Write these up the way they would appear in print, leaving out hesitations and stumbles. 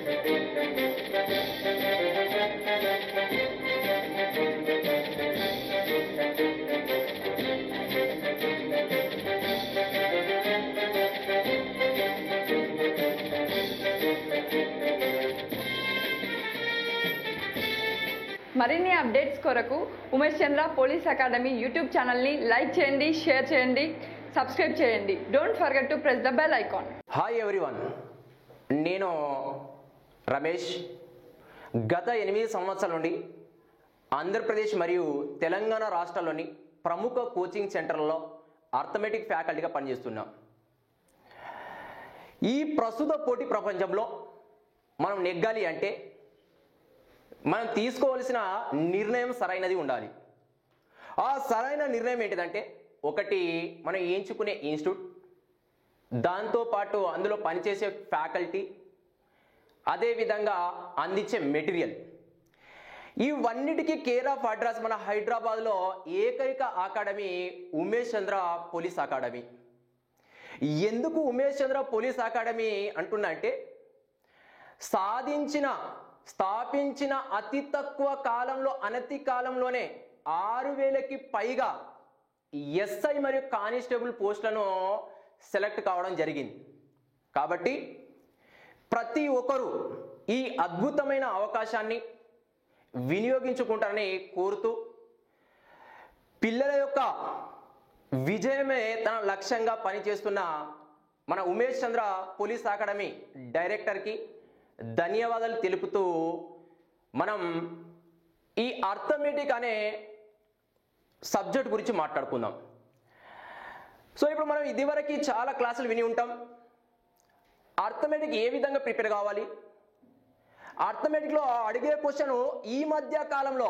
మరిన్ని అప్డేట్స్ కొరకు ఉమేష్ చంద్ర police academy YouTube ఛానల్ని లైక్ చేయండి, షేర్ చేయండి, సబ్స్క్రైబ్ చేయండి. Don't forget to press the bell icon. Hi everyone, నేను రమేష్. గత 8 సంవత్సరాల నుండి ఆంధ్రప్రదేశ్ మరియు తెలంగాణ రాష్ట్రాల్లోని ప్రముఖ కోచింగ్ సెంటర్లలో అర్థమెటిక్ ఫ్యాకల్టీగా పనిచేస్తున్నాం. ఈ ప్రస్తుత పోటీ ప్రపంచంలో మనం నెగ్గాలి అంటే మనం తీసుకోవాల్సిన నిర్ణయం సరైనది ఉండాలి. ఆ సరైన నిర్ణయం ఏంటిదంటే, ఒకటి మనం ఎంచుకునే ఇన్స్టిట్యూట్, దాంతోపాటు అందులో పనిచేసే ఫ్యాకల్టీ, అదేవిధంగా అందించే మెటీరియల్, ఇవన్నిటికీ కేర్ ఆఫ్ అడ్రస్ మన హైదరాబాద్లో ఏకైక అకాడమీ ఉమేష్ చంద్ర పోలీస్ అకాడమీ. ఎందుకు ఉమేష్ చంద్ర పోలీస్ అకాడమీ అంటున్నా అంటే, స్థాపించిన అతి తక్కువ కాలంలో, అనతి కాలంలోనే 6000కి పైగా ఎస్ఐ మరియు కానిస్టేబుల్ పోస్టులను సెలెక్ట్ కావడం జరిగింది. కాబట్టి ప్రతి ఒక్కరూ ఈ అద్భుతమైన అవకాశాన్ని వినియోగించుకుంటారని కోరుతూ, పిల్లల యొక్క విజయమే తన లక్ష్యంగా పనిచేస్తున్న మన ఉమేష్ చంద్ర పోలీస్ అకాడమీ డైరెక్టర్కి ధన్యవాదాలు తెలుపుతూ, మనం ఈ అర్థమెటిక్ అనే సబ్జెక్ట్ గురించి మాట్లాడుకుందాం. సో ఇప్పుడు మనం ఇదివరకు చాలా క్లాసులు విని ఉంటాం. అర్థమెటిక్ ఏ విధంగా ప్రిపేర్ కావాలి, అర్థమెటిక్లో అడిగే క్వశ్చన్ ఈ మధ్య కాలంలో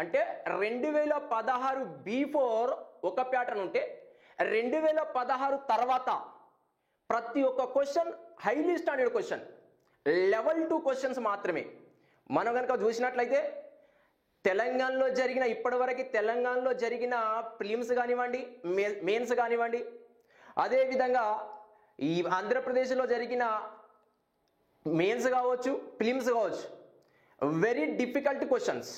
అంటే 2016 బిఫోర్ ఒక ప్యాటర్న్ ఉంటే, 2016 తర్వాత ప్రతి ఒక్క question highly standard question, level 2 questions మాత్రమే. మనం కనుక చూసినట్లయితే తెలంగాణలో జరిగిన, ఇప్పటివరకు తెలంగాణలో జరిగిన ప్రిలిమ్స్ కానివ్వండి, మెయిన్స్ కానివ్వండి, అదేవిధంగా ఈ ఆంధ్రప్రదేశ్లో జరిగిన మెయిన్స్ కావచ్చు, ప్రిలిమ్స్ కావచ్చు, వెరీ డిఫికల్ట్ క్వశ్చన్స్.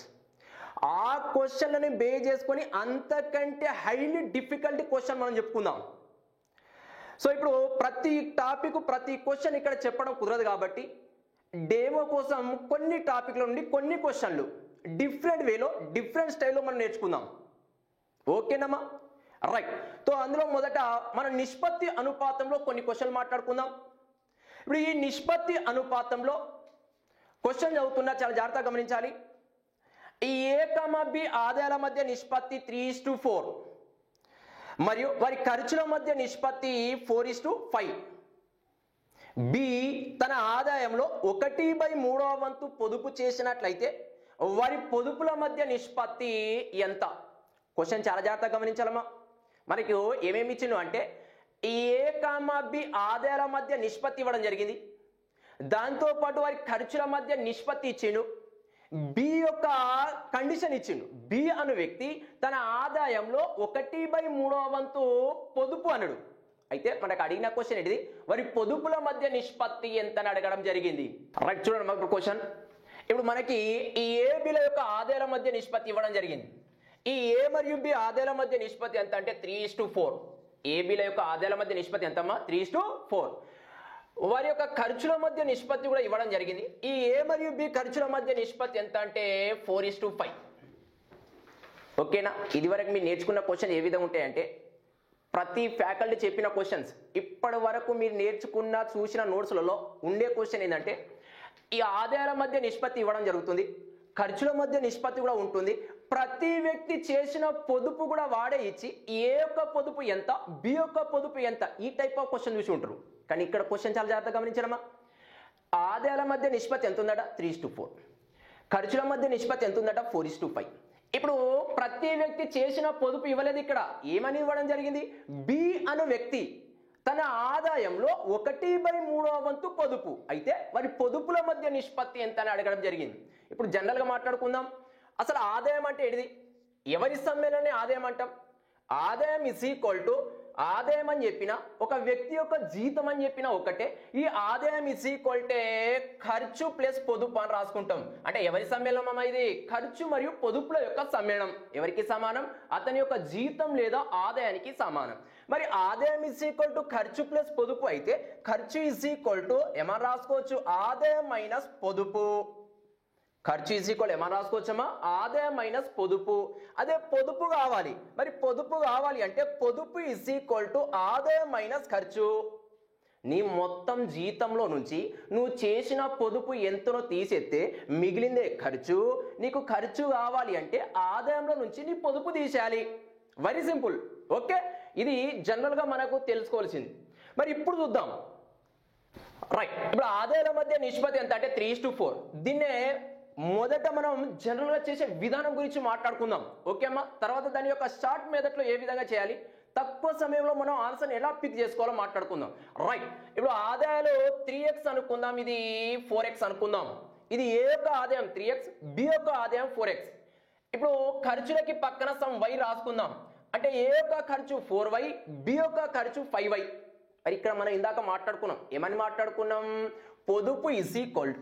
ఆ క్వశ్చన్లని బేస్ చేసుకొని అంతకంటే హైలీ డిఫికల్ట్ క్వశ్చన్ మనం చెప్పుకుందాం. సో ఇప్పుడు ప్రతి టాపిక్, ప్రతి క్వశ్చన్ ఇక్కడ చెప్పడం కుదరదు కాబట్టి డేమో కోసం కొన్ని టాపిక్ల నుండి కొన్ని క్వశ్చన్లు డిఫరెంట్ వేలో, డిఫరెంట్ స్టైల్లో మనం నేర్చుకుందాం. ఓకేనమ్మా, రైట్. సో అందులో మొదట మన నిష్పత్తి అనుపాతంలో కొన్ని క్వశ్చన్లు మాట్లాడుకుందాం. ఇప్పుడు ఈ నిష్పత్తి అనుపాతంలో క్వశ్చన్ చదువుతున్నా చాలా జాగ్రత్తగా గమనించాలి. ఈ A, B ఆదాయాల మధ్య నిష్పత్తి 3:4 మరియు వారి ఖర్చుల మధ్య నిష్పత్తి 4:5. బి తన ఆదాయంలో 1/3వ వంతు పొదుపు చేసినట్లయితే వారి పొదుపుల మధ్య నిష్పత్తి ఎంత? క్వశ్చన్ చాలా జాగ్రత్తగా గమనించాలమ్మా. మనకు ఏమేమి ఇచ్చిండు అంటే, ఈ A, B ఆదాయాల మధ్య నిష్పత్తి ఇవ్వడం జరిగింది, దాంతోపాటు వారి ఖర్చుల మధ్య నిష్పత్తి ఇచ్చిండు, బి యొక్క కండిషన్ ఇచ్చిండు. బి అను వ్యక్తి తన ఆదాయంలో 1/3వ వంతు పొదుపు అనడు. అయితే మనకు అడిగిన క్వశ్చన్ ఏంటిది, వారి పొదుపుల మధ్య నిష్పత్తి ఎంత అని అడగడం జరిగింది. రైట్, చూడండి మాకు క్వశ్చన్. ఇప్పుడు మనకి ఈ A-Bల యొక్క ఆదాయాల మధ్య నిష్పత్తి ఇవ్వడం జరిగింది. ఈ A మరియు B ఆదాయాల మధ్య నిష్పత్తి ఎంత అంటే 3:4. A-Bల యొక్క ఆదాయాల మధ్య నిష్పత్తి ఎంతమ్మా? 3:4. వారి యొక్క ఖర్చుల మధ్య నిష్పత్తి కూడా ఇవ్వడం జరిగింది. ఈ A మరియు B ఖర్చుల మధ్య నిష్పత్తి ఎంత అంటే 4:5. ఓకేనా? ఇదివరకు మీరు నేర్చుకున్న క్వశ్చన్ ఏ విధంగా ఉంటాయంటే, ప్రతి ఫ్యాకల్టీ చెప్పిన క్వశ్చన్స్ ఇప్పటి వరకు మీరు నేర్చుకున్న చూసిన నోట్స్లలో ఉండే క్వశ్చన్ ఏంటంటే, ఈ ఆదాయాల మధ్య నిష్పత్తి ఇవ్వడం జరుగుతుంది, ఖర్చుల మధ్య నిష్పత్తి కూడా ఉంటుంది, ప్రతి వ్యక్తి చేసిన పొదుపు కూడా వాడే ఇచ్చి ఏ యొక్క పొదుపు ఎంత, బి యొక్క పొదుపు ఎంత, ఈ టైప్ ఆఫ్ క్వశ్చన్ చూసి ఉంటారు. కానీ ఇక్కడ క్వశ్చన్ చాలా జాగ్రత్తగా గమనించడమా. ఆదాయాల మధ్య నిష్పత్తి ఎంత ఉందట? 3:4. ఖర్చుల మధ్య నిష్పత్తి ఎంత ఉందట? 4:5. ఇప్పుడు ప్రతి వ్యక్తి చేసిన పొదుపు ఇవ్వలేదు. ఇక్కడ ఏమని ఇవ్వడం జరిగింది? బి అను వ్యక్తి తన ఆదాయంలో 1/3వ వంతు పొదుపు, అయితే వారి పొదుపుల మధ్య నిష్పత్తి ఎంత అని అడగడం జరిగింది. ఇప్పుడు జనరల్గా మాట్లాడుకుందాం. అసలు ఆదాయం అంటే ఏంటిది? ఎవరి సమ్మేళనే ఆదాయం అంటాం. ఆదాయం ఈజ్ ఈక్వల్ టు ఆదాయం అని చెప్పినా ఒక వ్యక్తి యొక్క జీతం అని చెప్పినా ఒకటే. ఈ ఆదాయం ఇస్ ఈక్వల్ టే ఖర్చు ప్లస్ పొదుపు అని రాసుకుంటాం. అంటే ఎవరి సమ్మేళనం అమ్మా ఇది? ఖర్చు మరియు పొదుపుల యొక్క సమ్మేళనం. ఎవరికి సమానం? అతని యొక్క జీతం లేదా ఆదాయానికి సమానం. మరి ఆదాయం ఇస్ ఈక్వల్ టు ఖర్చు ప్లస్ పొదుపు అయితే ఖర్చు ఇస్ ఈక్వల్ టు ఏమని రాసుకోవచ్చు? ఆదాయం మైనస్ పొదుపు. ఖర్చు ఈజ్ ఈక్వల్ ఏమని రాసుకోవచ్చమ్మా? ఆదాయం మైనస్ పొదుపు. అదే పొదుపు కావాలి. మరి పొదుపు కావాలి అంటే పొదుపు ఈజ్ ఈక్వల్ టు ఆదాయం మైనస్ ఖర్చు. నీ మొత్తం జీతంలో నుంచి నువ్వు చేసిన పొదుపు ఎంతనో తీసేస్తే మిగిలిందే ఖర్చు. నీకు ఖర్చు కావాలి అంటే ఆదాయంలో నుంచి నీ పొదుపు తీసేయాలి. Very simple. ఓకే, ఇది జనరల్గా మనకు తెలుసుకోవాల్సింది. మరి ఇప్పుడు చూద్దాం. రైట్, ఇప్పుడు ఆదాయాల మధ్య నిష్పత్తి ఎంత అంటే 3:4. దీన్నే మొదట మనం జనరల్ గా చేసే విధానం గురించి మాట్లాడుకుందాం. ఓకే అమ్మా? తర్వాత దాని యొక్క షార్ట్ మెథడ్ లో ఏ విధంగా చేయాలి, తక్కువ సమయంలో మనం ఆన్సర్ ఎలా పిక్ చేసుకోవాలో మాట్లాడుకుందాం. రైట్, ఇప్పుడు ఆదాయాలు 3x అనుకుందాం, ఇది 4x అనుకుందాం. ఇది ఏ యొక్క ఆదాయం 3x, బి యొక్క ఆదాయం 4x. ఇప్పుడు ఖర్చులకి పక్కన సమ్ y రాసుకుందాం. అంటే ఏ యొక్క ఖర్చు 4y, బి యొక్క ఖర్చు 5y. మరి ఇక్కడ మనం ఇందాక మాట్లాడుకున్నాం. ఏమని మాట్లాడుకున్నాం? పొదుపు ఇస్ ఈక్వల్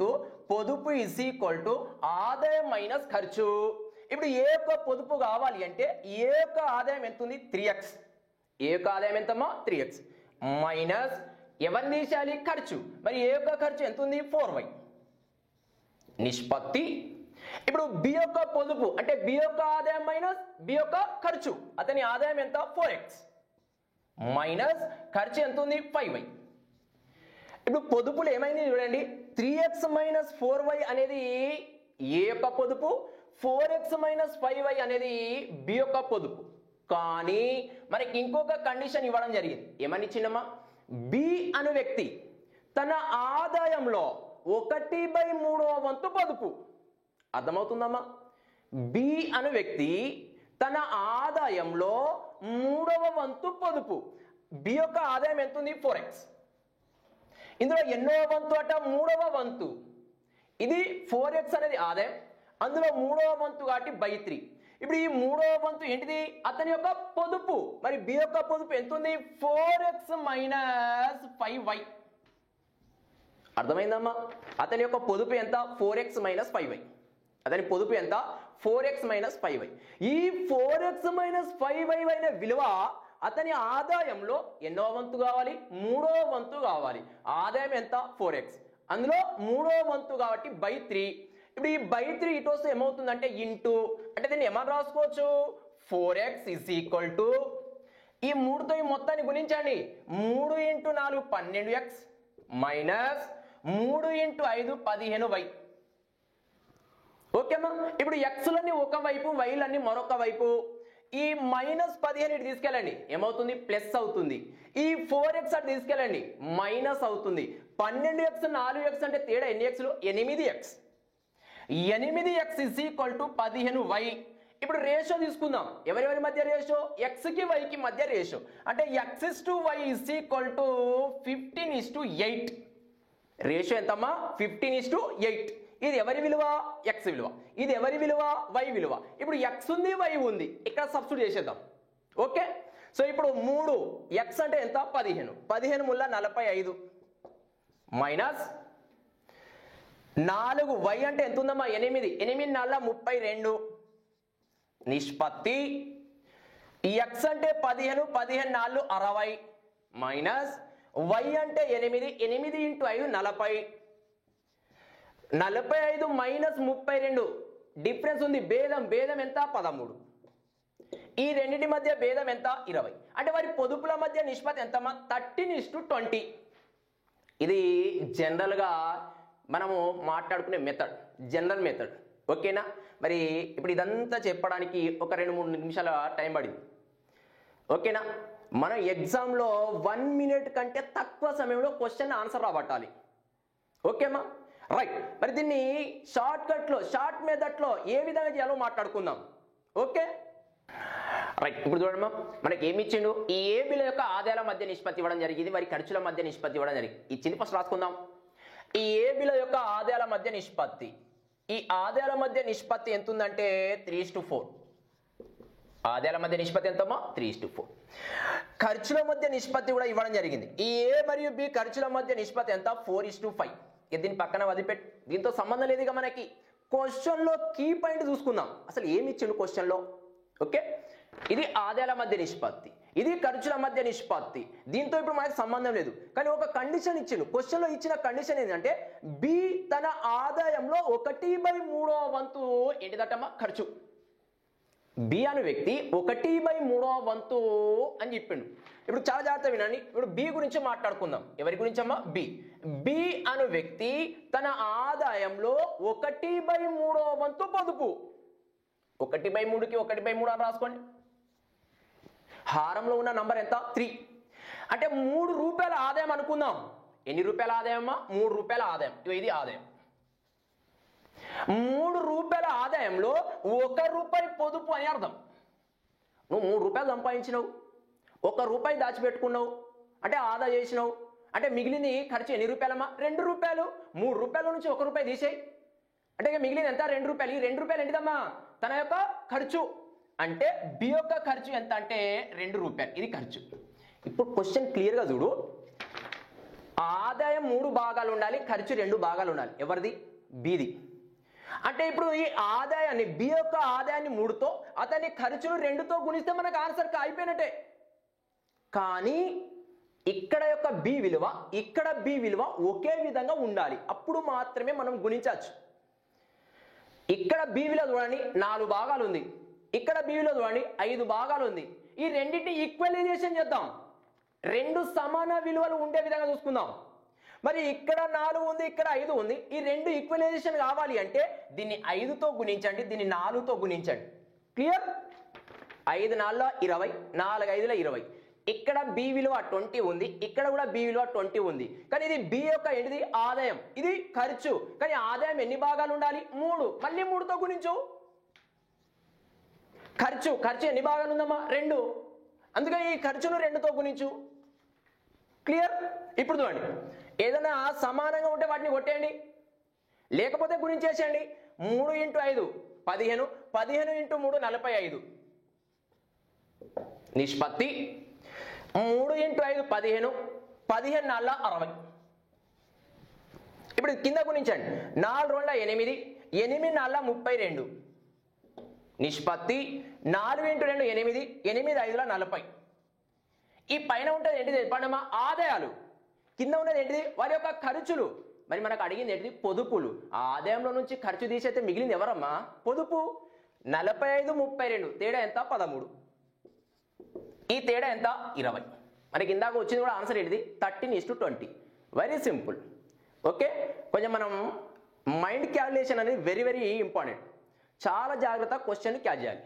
టు ఆదాయం మైనస్ ఖర్చు. ఇప్పుడు ఏ యొక్క పొదుపు కావాలి అంటే ఏ యొక్క ఆదాయం ఎంత ఉంది? 3x. ఏ యొక్క ఆదాయం ఎంతమ్మా? 3x మైనస్ ఎవరిని తీసేయాలి? ఖర్చు. మరి ఏ యొక్క ఖర్చు ఎంత ఉంది? 4y. నిష్పత్తి. ఇప్పుడు బి యొక్క పొదుపు అంటే బి యొక్క ఆదాయం మైనస్ బి యొక్క ఖర్చు. అతని ఆదాయం ఎంత? 4x మైనస్ ఖర్చు ఎంత ఉంది? 5y. ఇప్పుడు పొదుపులు ఏమైంది చూడండి. 3x మైనస్ 4y అనేది ఏ యొక్క పొదుపు, 4x మైనస్ 5y అనేది బి యొక్క పొదుపు. కానీ మనకి ఇంకొక కండిషన్ ఇవ్వడం జరిగింది. ఏమని ఇచ్చిందమ్మా? బి అనే వ్యక్తి తన ఆదాయంలో 1/3వ వంతు పొదుపు. అర్థమవుతుందమ్మా? బి అనే వ్యక్తి తన ఆదాయంలో 3వ వంతు పొదుపు. బి యొక్క ఆదాయం ఎంత ఉంది? 4x. ఇందులో ఎన్నో వంతు అట? 3వ వంతు. ఇది 4x అనేది ఆదాయం, అందులో 3వ వంతు కాబట్టి బై 3. ఇప్పుడు ఈ 3వ వంతు ఏంటిది? అతని యొక్క పొదుపు. మరి బి యొక్క పొదుపు ఎంత ఉంది? 4x minus 5y. అర్థమైందమ్మా? అతని యొక్క పొదుపు ఎంత? 4x minus 5y. అతని పొదుపు ఎంత? 4x minus 5y. ఈ 4x మైనస్ 5y అయిన విలువ అతని ఆదాయంలో ఎన్నో వంతు కావాలి? 3వ వంతు కావాలి. ఆదాయం ఎంత? 4x, అందులో 3వ వంతు కాబట్టి బై 3. ఇప్పుడు ఈ బై 3 ఇటు వస్తే ఏమవుతుందంటే ఇంటూ. అంటే దీన్ని ఏమని రాసుకోవచ్చు? 4x ఇస్ ఈక్వల్ టు ఈ 3తో ఈ మొత్తాన్ని గుణించండి. 3 × 4 12x మైనస్ 3 × 5 15y. ఓకేమ్మా? ఇప్పుడు ఎక్స్లన్నీ ఒకవైపు, వైలన్నీ మరొక వైపు. ఈ మైనస్ 15 ఇటు తీసుకెళ్ళండి, ఏమవుతుంది? ప్లస్ అవుతుంది. ఈ 4x అటు తీసుకెళ్ళండి, మైనస్ అవుతుంది. 12x 4x అంటే తేడా ఎన్ని ఎక్స్లు? 8x. 8x is equal to 15y. ఇప్పుడు రేషియో తీసుకుందాం. ఎవరెవరి మధ్య రేషియో? x కి y కి మధ్య రేషియో. అంటే x/y is equal to 15:8. Ratio ఎంతమ్మా? 15:8. ఇది ఎవరి విలువ? x విలువ. ఇది ఎవరి విలువ? y విలువ. ఇప్పుడు x ఉంది, y ఉంది, ఇక్కడ సబ్స్టిట్యూట్ చేసేద్దాం. ఓకే, సో ఇప్పుడు 3 x అంటే ఎంత? 15. 15 ముల్ల 45 మైనస్ 4 y అంటే ఎంత ఉందమ్మా? 8. 8 4 32. నిష్పత్తి. x అంటే 15, 15 4 60 మైనస్ y అంటే 8. 8 × 5 40. 45 మైనస్ 32 డిఫరెన్స్ ఉంది. భేదం ఎంత? 13. ఈ రెండింటి మధ్య భేదం ఎంత? 20. అంటే వారి పొదుపుల మధ్య నిష్పత్తి ఎంతమ్మా? 13:20. ఇది జనరల్గా మనము మాట్లాడుకునే మెథడ్, జనరల్ మెథడ్. ఓకేనా? మరి ఇప్పుడు ఇదంతా చెప్పడానికి ఒక 2-3 నిమిషాల టైం పడింది. ఓకేనా? మనం ఎగ్జామ్లో 1 మినిట్ కంటే తక్కువ సమయంలో క్వశ్చన్ ఆన్సర్ రాబట్టాలి. ఓకేమా? రైట్, మరి దీన్ని షార్ట్ మెథడ్లో ఏ విధంగా చేయాలో మాట్లాడుకుందాం. ఓకే రైట్, ఇప్పుడు చూడమ్మా, మనకి ఏమి ఇచ్చిండు? ఈ ఏ బిల యొక్క ఆదాయాల మధ్య నిష్పత్తి ఇవ్వడం జరిగింది, వారి ఖర్చుల మధ్య నిష్పత్తి ఇవ్వడం జరిగింది. ఇచ్చింది, ఫస్ట్ రాసుకుందాం. ఈ ఏ బిల యొక్క ఆదాయాల మధ్య నిష్పత్తి, ఈ ఆదాయాల మధ్య నిష్పత్తి ఎంత ఉందంటే 3:4. ఆదాయాల మధ్య నిష్పత్తి ఎంతమ్మా 3:4. ఖర్చుల మధ్య నిష్పత్తి కూడా ఇవ్వడం జరిగింది. ఈ ఏ మరియు బి ఖర్చుల మధ్య నిష్పత్తి ఎంత 4:5. దీని పక్కన వదిలిపెట్టి దీంతో సంబంధం లేదు. ఇక మనకి క్వశ్చన్లో కీ పాయింట్ చూసుకుందాం. అసలు ఏమి ఇచ్చిండు క్వశ్చన్లో? ఓకే, ఇది ఆదాయాల మధ్య నిష్పత్తి, ఇది ఖర్చుల మధ్య నిష్పత్తి. దీంతో ఇప్పుడు మనకి సంబంధం లేదు. కానీ ఒక కండిషన్ ఇచ్చిండు. క్వశ్చన్లో ఇచ్చిన కండిషన్ ఏంటంటే బి తన ఆదాయంలో 1/3 వంతు ఏంటిదటమ్మా ఖర్చు. బి అనే వ్యక్తి 1/3 వంతు అని చెప్పిండు. ఇప్పుడు చాలా జాగ్రత్త వినండి. ఇప్పుడు బి గురించి మాట్లాడుకుందాం. ఎవరి గురించి అమ్మా? బి. బి అనే వ్యక్తి తన ఆదాయంలో 1/3 వంతు పొదుపు. 1/3కి 1/3 అని రాసుకోండి. హారంలో ఉన్న నంబర్ ఎంత? 3. అంటే 3 రూపాయల ఆదాయం అనుకుందాం. ఎన్ని రూపాయల ఆదాయం అమ్మా? 3 రూపాయల ఆదాయం. ఇది ఆదాయం. 3 రూపాయల ఆదాయంలో 1 రూపాయి పొదుపు అని అర్థం. నువ్వు 3 రూపాయలు సంపాదించినావు, 1 రూపాయి దాచిపెట్టుకున్నావు, అంటే ఆదా చేసినావు. అంటే మిగిలిన ఖర్చు ఎన్ని రూపాయలమ్మా? 2 రూపాయలు. 3 రూపాయల నుంచి 1 రూపాయి తీసేయి, అంటే మిగిలిన ఎంత? 2 రూపాయలు. ఈ 2 రూపాయలు ఏంటిదమ్మా? తన యొక్క ఖర్చు. అంటే బి యొక్క ఖర్చు ఎంత అంటే 2 రూపాయలు. ఇది ఖర్చు. ఇప్పుడు క్వశ్చన్ క్లియర్గా చూడు. ఆదాయం 3 భాగాలు ఉండాలి, ఖర్చు 2 భాగాలు ఉండాలి. ఎవరిది? బిది. అంటే ఇప్పుడు ఈ ఆదాయాన్ని, బి యొక్క ఆదాయాన్ని 3తో, అతని ఖర్చును 2తో గుణిస్తే మనకు ఆన్సర్ అయిపోయినట్టే. కానీ ఇక్కడ యొక్క బి విలువ, ఇక్కడ బి విలువ ఒకే విధంగా ఉండాలి. అప్పుడు మాత్రమే మనం గుణించవచ్చు. ఇక్కడ బి విలువ చూడండి 4 భాగాలు ఉంది, ఇక్కడ బి విలువ చూడండి 5 భాగాలు ఉంది. ఈ రెండింటి ఈక్వలైజేషన్ చేద్దాం. 2 సమాన విలువలు ఉండే విధంగా చూసుకుందాం. మరి ఇక్కడ 4 ఉంది, ఇక్కడ 5 ఉంది. ఈ 2 ఈక్వలైజేషన్ కావాలి అంటే దీన్ని 5తో గుణించండి, దీన్ని 4తో గుణించండి. క్లియర్? 5 4 20, 4 5 20. ఇక్కడ బి విలువ 20 ఉంది, ఇక్కడ కూడా బి విలువ 20 ఉంది. కానీ ఇది బి యొక్క ఏంటిది? ఆదాయం. ఇది ఖర్చు. కానీ ఆదాయం ఎన్ని భాగాలు ఉండాలి? 3. మళ్ళీ 3తో గుణించు. ఖర్చు ఎన్ని భాగాలు ఉందమ్మా? 2. అందుకే ఈ ఖర్చును 2తో గుణించు. క్లియర్? ఇప్పుడు చూడండి, ఏదైనా సమానంగా ఉంటే వాటిని కొట్టేయండి, లేకపోతే గుణించేసేయండి. 3 × 5 15, 15 × 3 45. నిష్పత్తి 3 × 5 15, 15 4 60. ఇప్పుడు కింద గుణించండి. 4 2 8, 8 4 32. నిష్పత్తి 4 × 2 8, 8 5 40. ఈ పైన ఉంటుంది ఏంటిది? చెప్పండమ్మా ఆదాయాలు. కింద ఉన్నది ఏంటిది? వారి యొక్క ఖర్చులు. మరి మనకు అడిగింది ఏంటిది? పొదుపులు. ఆదాయంలో నుంచి ఖర్చు తీసేస్తే మిగిలింది ఎవరమ్మా? పొదుపు. 45 32 తేడా ఎంత? 13. ఈ తేడా ఎంత? 20. మనకి ఇందాక వచ్చింది కూడా ఆన్సర్ ఏంటిది? 13:20. Very simple. ఓకే, కొంచెం మనం మైండ్ క్యాలిక్యులేషన్ అనేది వెరీ వెరీ ఇంపార్టెంట్. చాలా జాగ్రత్త క్వశ్చన్ క్యాచ్ చేయాలి.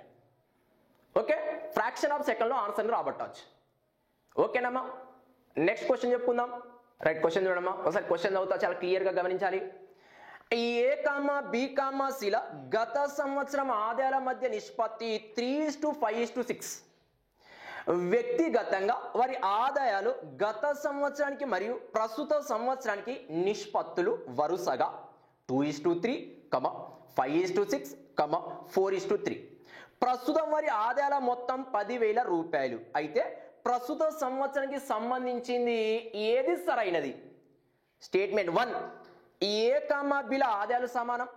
ఓకే, ఫ్రాక్షన్ ఆఫ్ సెకండ్లో ఆన్సర్ని రాబట్టవచ్చు. ఓకేనమ్మా, నెక్స్ట్ క్వశ్చన్ చెప్పుకుందాం. రైట్, క్వశ్చన్ చూడమ్మా. ఒకసారి క్వశ్చన్ చదువుతా, చాలా క్లియర్గా గమనించాలి. ఏ కామా బి కామా సిల గత సంవత్సరం ఆదాయాల మధ్య నిష్పత్తి 3:5:6. వ్యక్తిగతంగా వారి ఆదాయాలు గత సంవత్సరానికి మరియు ప్రస్తుత సంవత్సరానికి నిష్పత్తులు వరుసగా 2:3, 5:6, 4:3. ప్రస్తుతం వారి ఆదాయాల మొత్తం 10,000 రూపాయలు. అయితే ప్రస్తుత సంవత్సరానికి సంబంధించింది ఏది సరైనది? స్టేట్మెంట్ 1, ఏ కామా బిల ఆదాయాలు సమానం.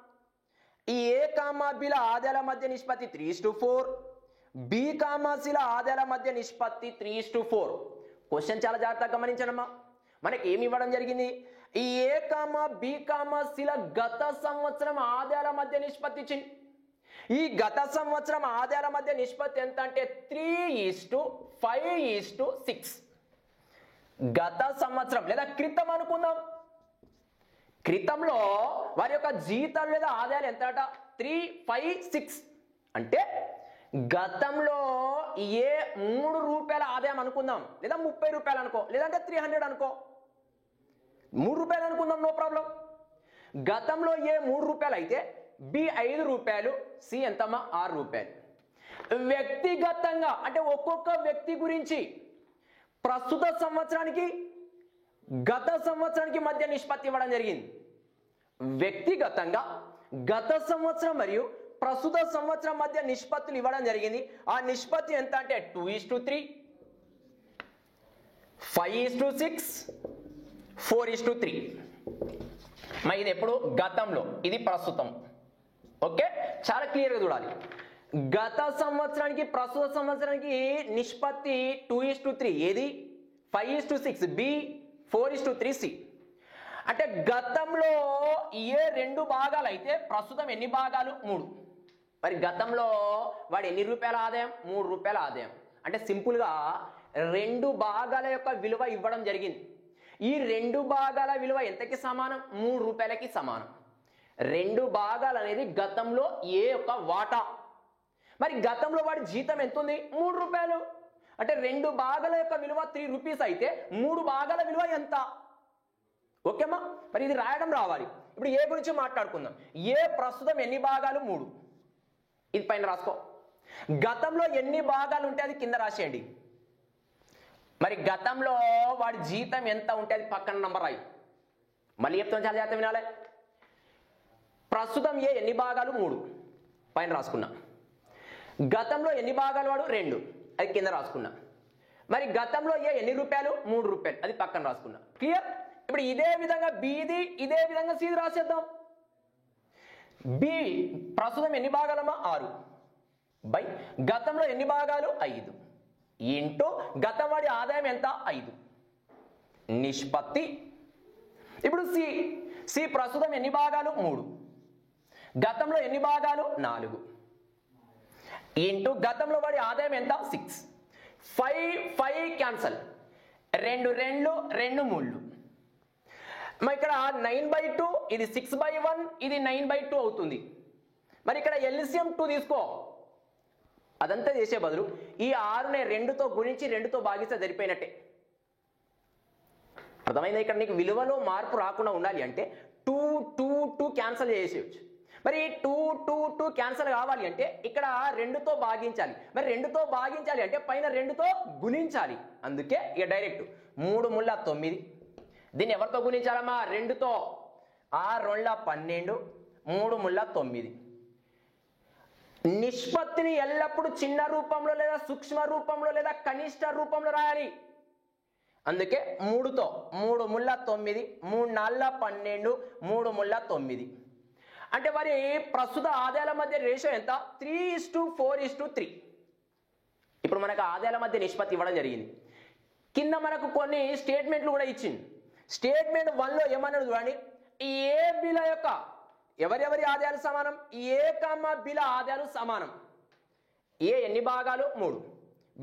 ఈ ఏ కామా బిల ఆదాయాల మధ్య నిష్పత్తి 3:4, బి కామా సిల ఆదాయాల మధ్య నిష్పత్తి 3:4. క్వశ్చన్ చాలా జాగ్రత్తగా గమనించనమ్మా. మనకి ఏమి ఇవ్వడం జరిగింది? ఈ ఏ కామా బి కామా సిల గత సంవత్సరం ఆదాయాల మధ్య నిష్పత్తి ఇచ్చింది. ఈ గత సంవత్సరం ఆదాయాల మధ్య నిష్పత్తి ఎంత అంటే 3:5:6. గత సంవత్సరం లేదా క్రితం అనుకుందాం. క్రితంలో వారి యొక్క జీతాలు లేదా ఆదాయాలు ఎంత అట? 356. అంటే గతంలో ఏ 3 రూపాయల ఆదాయం అనుకుందాం, లేదా 30 రూపాయలు అనుకో, లేదంటే 300 అనుకో. 3 రూపాయలు అనుకుందాం, నో ప్రాబ్లం. గతంలో ఏ 3 రూపాయలు అయితే బి 5 రూపాయలు, సి ఎంతమ్మా? 6 రూపాయలు. వ్యక్తిగతంగా అంటే ఒక్కొక్క వ్యక్తి గురించి ప్రస్తుత సంవత్సరానికి గత సంవత్సరానికి మధ్య నిష్పత్తి ఇవ్వడం జరిగింది. వ్యక్తిగతంగా గత సంవత్సరం మరియు ప్రస్తుత సంవత్సరం మధ్య నిష్పత్తులు ఇవ్వడం జరిగింది. ఆ నిష్పత్తి ఎంత అంటే 2:3, 5:6, 4:3. మరి ఇది ఎప్పుడు? గతంలో. ఇది ప్రస్తుతం. ఓకే, చాలా క్లియర్గా చూడాలి. గత సంవత్సరానికి ప్రస్తుత సంవత్సరానికి నిష్పత్తి 2:3. ఏది? 5:6 బి, 4:3 సి. అంటే గతంలో ఏ 2 భాగాలు అయితే ప్రస్తుతం ఎన్ని భాగాలు? 3. మరి గతంలో వాడు ఎన్ని రూపాయల ఆదాయం? 3 రూపాయల ఆదాయం. అంటే సింపుల్గా 2 భాగాల యొక్క విలువ ఇవ్వడం జరిగింది. ఈ 2 భాగాల విలువ ఎంతకి సమానం? 3 రూపాయలకి సమానం. 2 భాగాలు అనేది గతంలో ఏ యొక్క వాటా. మరి గతంలో వాడి జీతం ఎంత ఉంది? 3 రూపాయలు. అంటే 2 భాగాల యొక్క విలువ 3 రూపీస్ అయితే 3 భాగాల విలువ ఎంత? ఓకేమ్మా, మరి ఇది రాయడం రావాలి. ఇప్పుడు ఏ గురించి మాట్లాడుకుందాం. ఏ ప్రస్తుతం ఎన్ని భాగాలు? 3. ఇది పైన రాసుకో. గతంలో ఎన్ని భాగాలు ఉంటే అది కింద రాసేయండి. మరి గతంలో వాడి జీతం ఎంత ఉంటే అది పక్కన నంబర్ రాయి. మళ్ళీ చెప్తాను, చాలా జాగ్రత్త వినాలి. ప్రస్తుతం ఏ ఎన్ని భాగాలు? 3. పైన రాసుకున్నా. గతంలో ఎన్ని భాగాలు వాడు? 2. అది కింద రాసుకున్నా. మరి గతంలో ఏ ఎన్ని రూపాయలు? 3 రూపాయలు. అది పక్కన రాసుకున్నా. క్లియర్? ఇప్పుడు ఇదే విధంగా బిది, ఇదే విధంగా సిది రాసేద్దాం. బి ప్రస్తుతం ఎన్ని భాగాలమ్మా? 6 బై గతంలో ఎన్ని భాగాలు? 5 ఇంటూ గతం వాడి ఆదాయం ఎంత? 5. నిష్పత్తి. ఇప్పుడు సి, సి ప్రస్తుతం ఎన్ని భాగాలు? 3. గతంలో ఎన్ని భాగాలు? 4 ఇంటూ గతంలో వాడి ఆదాయం ఎంత? 6. 5 క్యాన్సల్. 2 2 2 3. మరి ఇక్కడ 9/2, ఇది 6/1, ఇది 9/2 అవుతుంది. మరి ఇక్కడ ఎల్సిఎం 2 తీసుకో. అదంతా చేసే బదులు ఈ 6నే 2తో గుణించి 2తో భాగిస్తే సరిపోయినట్టే. అర్థమైందా? ఇక్కడ నీకు విలువలో మార్పు రాకుండా ఉండాలి అంటే 2 2 2 క్యాన్సల్ చేసేయచ్చు. మరి 2 2 2 క్యాన్సల్ కావాలి అంటే ఇక్కడ 2తో భాగించాలి. మరి 2తో భాగించాలి అంటే పైన 2తో గుణించాలి. అందుకే ఇక డైరెక్ట్ 3 ముళ్ళ 9. దీన్ని ఎవరితో గుణించాలమ్మా? 2తో. 6 2 12, 3 ముళ్ళ 9. నిష్పత్తిని ఎల్లప్పుడూ చిన్న రూపంలో లేదా సూక్ష్మ రూపంలో లేదా కనిష్ట రూపంలో రాయాలి. అందుకే 3తో. 3 ముళ్ళ 9, 3 4 12, 3 ముళ్ళ 9. అంటే మరి ప్రస్తుత ఆదాయాల మధ్య రేషియో ఎంత? 3:4:3. ఇప్పుడు మనకు ఆదాయాల మధ్య నిష్పత్తి ఇవ్వడం జరిగింది. కింద మనకు కొన్ని స్టేట్మెంట్లు కూడా ఇచ్చింది. స్టేట్మెంట్ 1లో ఏమన్నాడు చూడండి. ఏ బిల యొక్క ఎవరెవరి ఆదాయాలు సమానం? ఏ కామా బిల ఆదాయాలు సమానం. ఏ ఎన్ని భాగాలు? 3.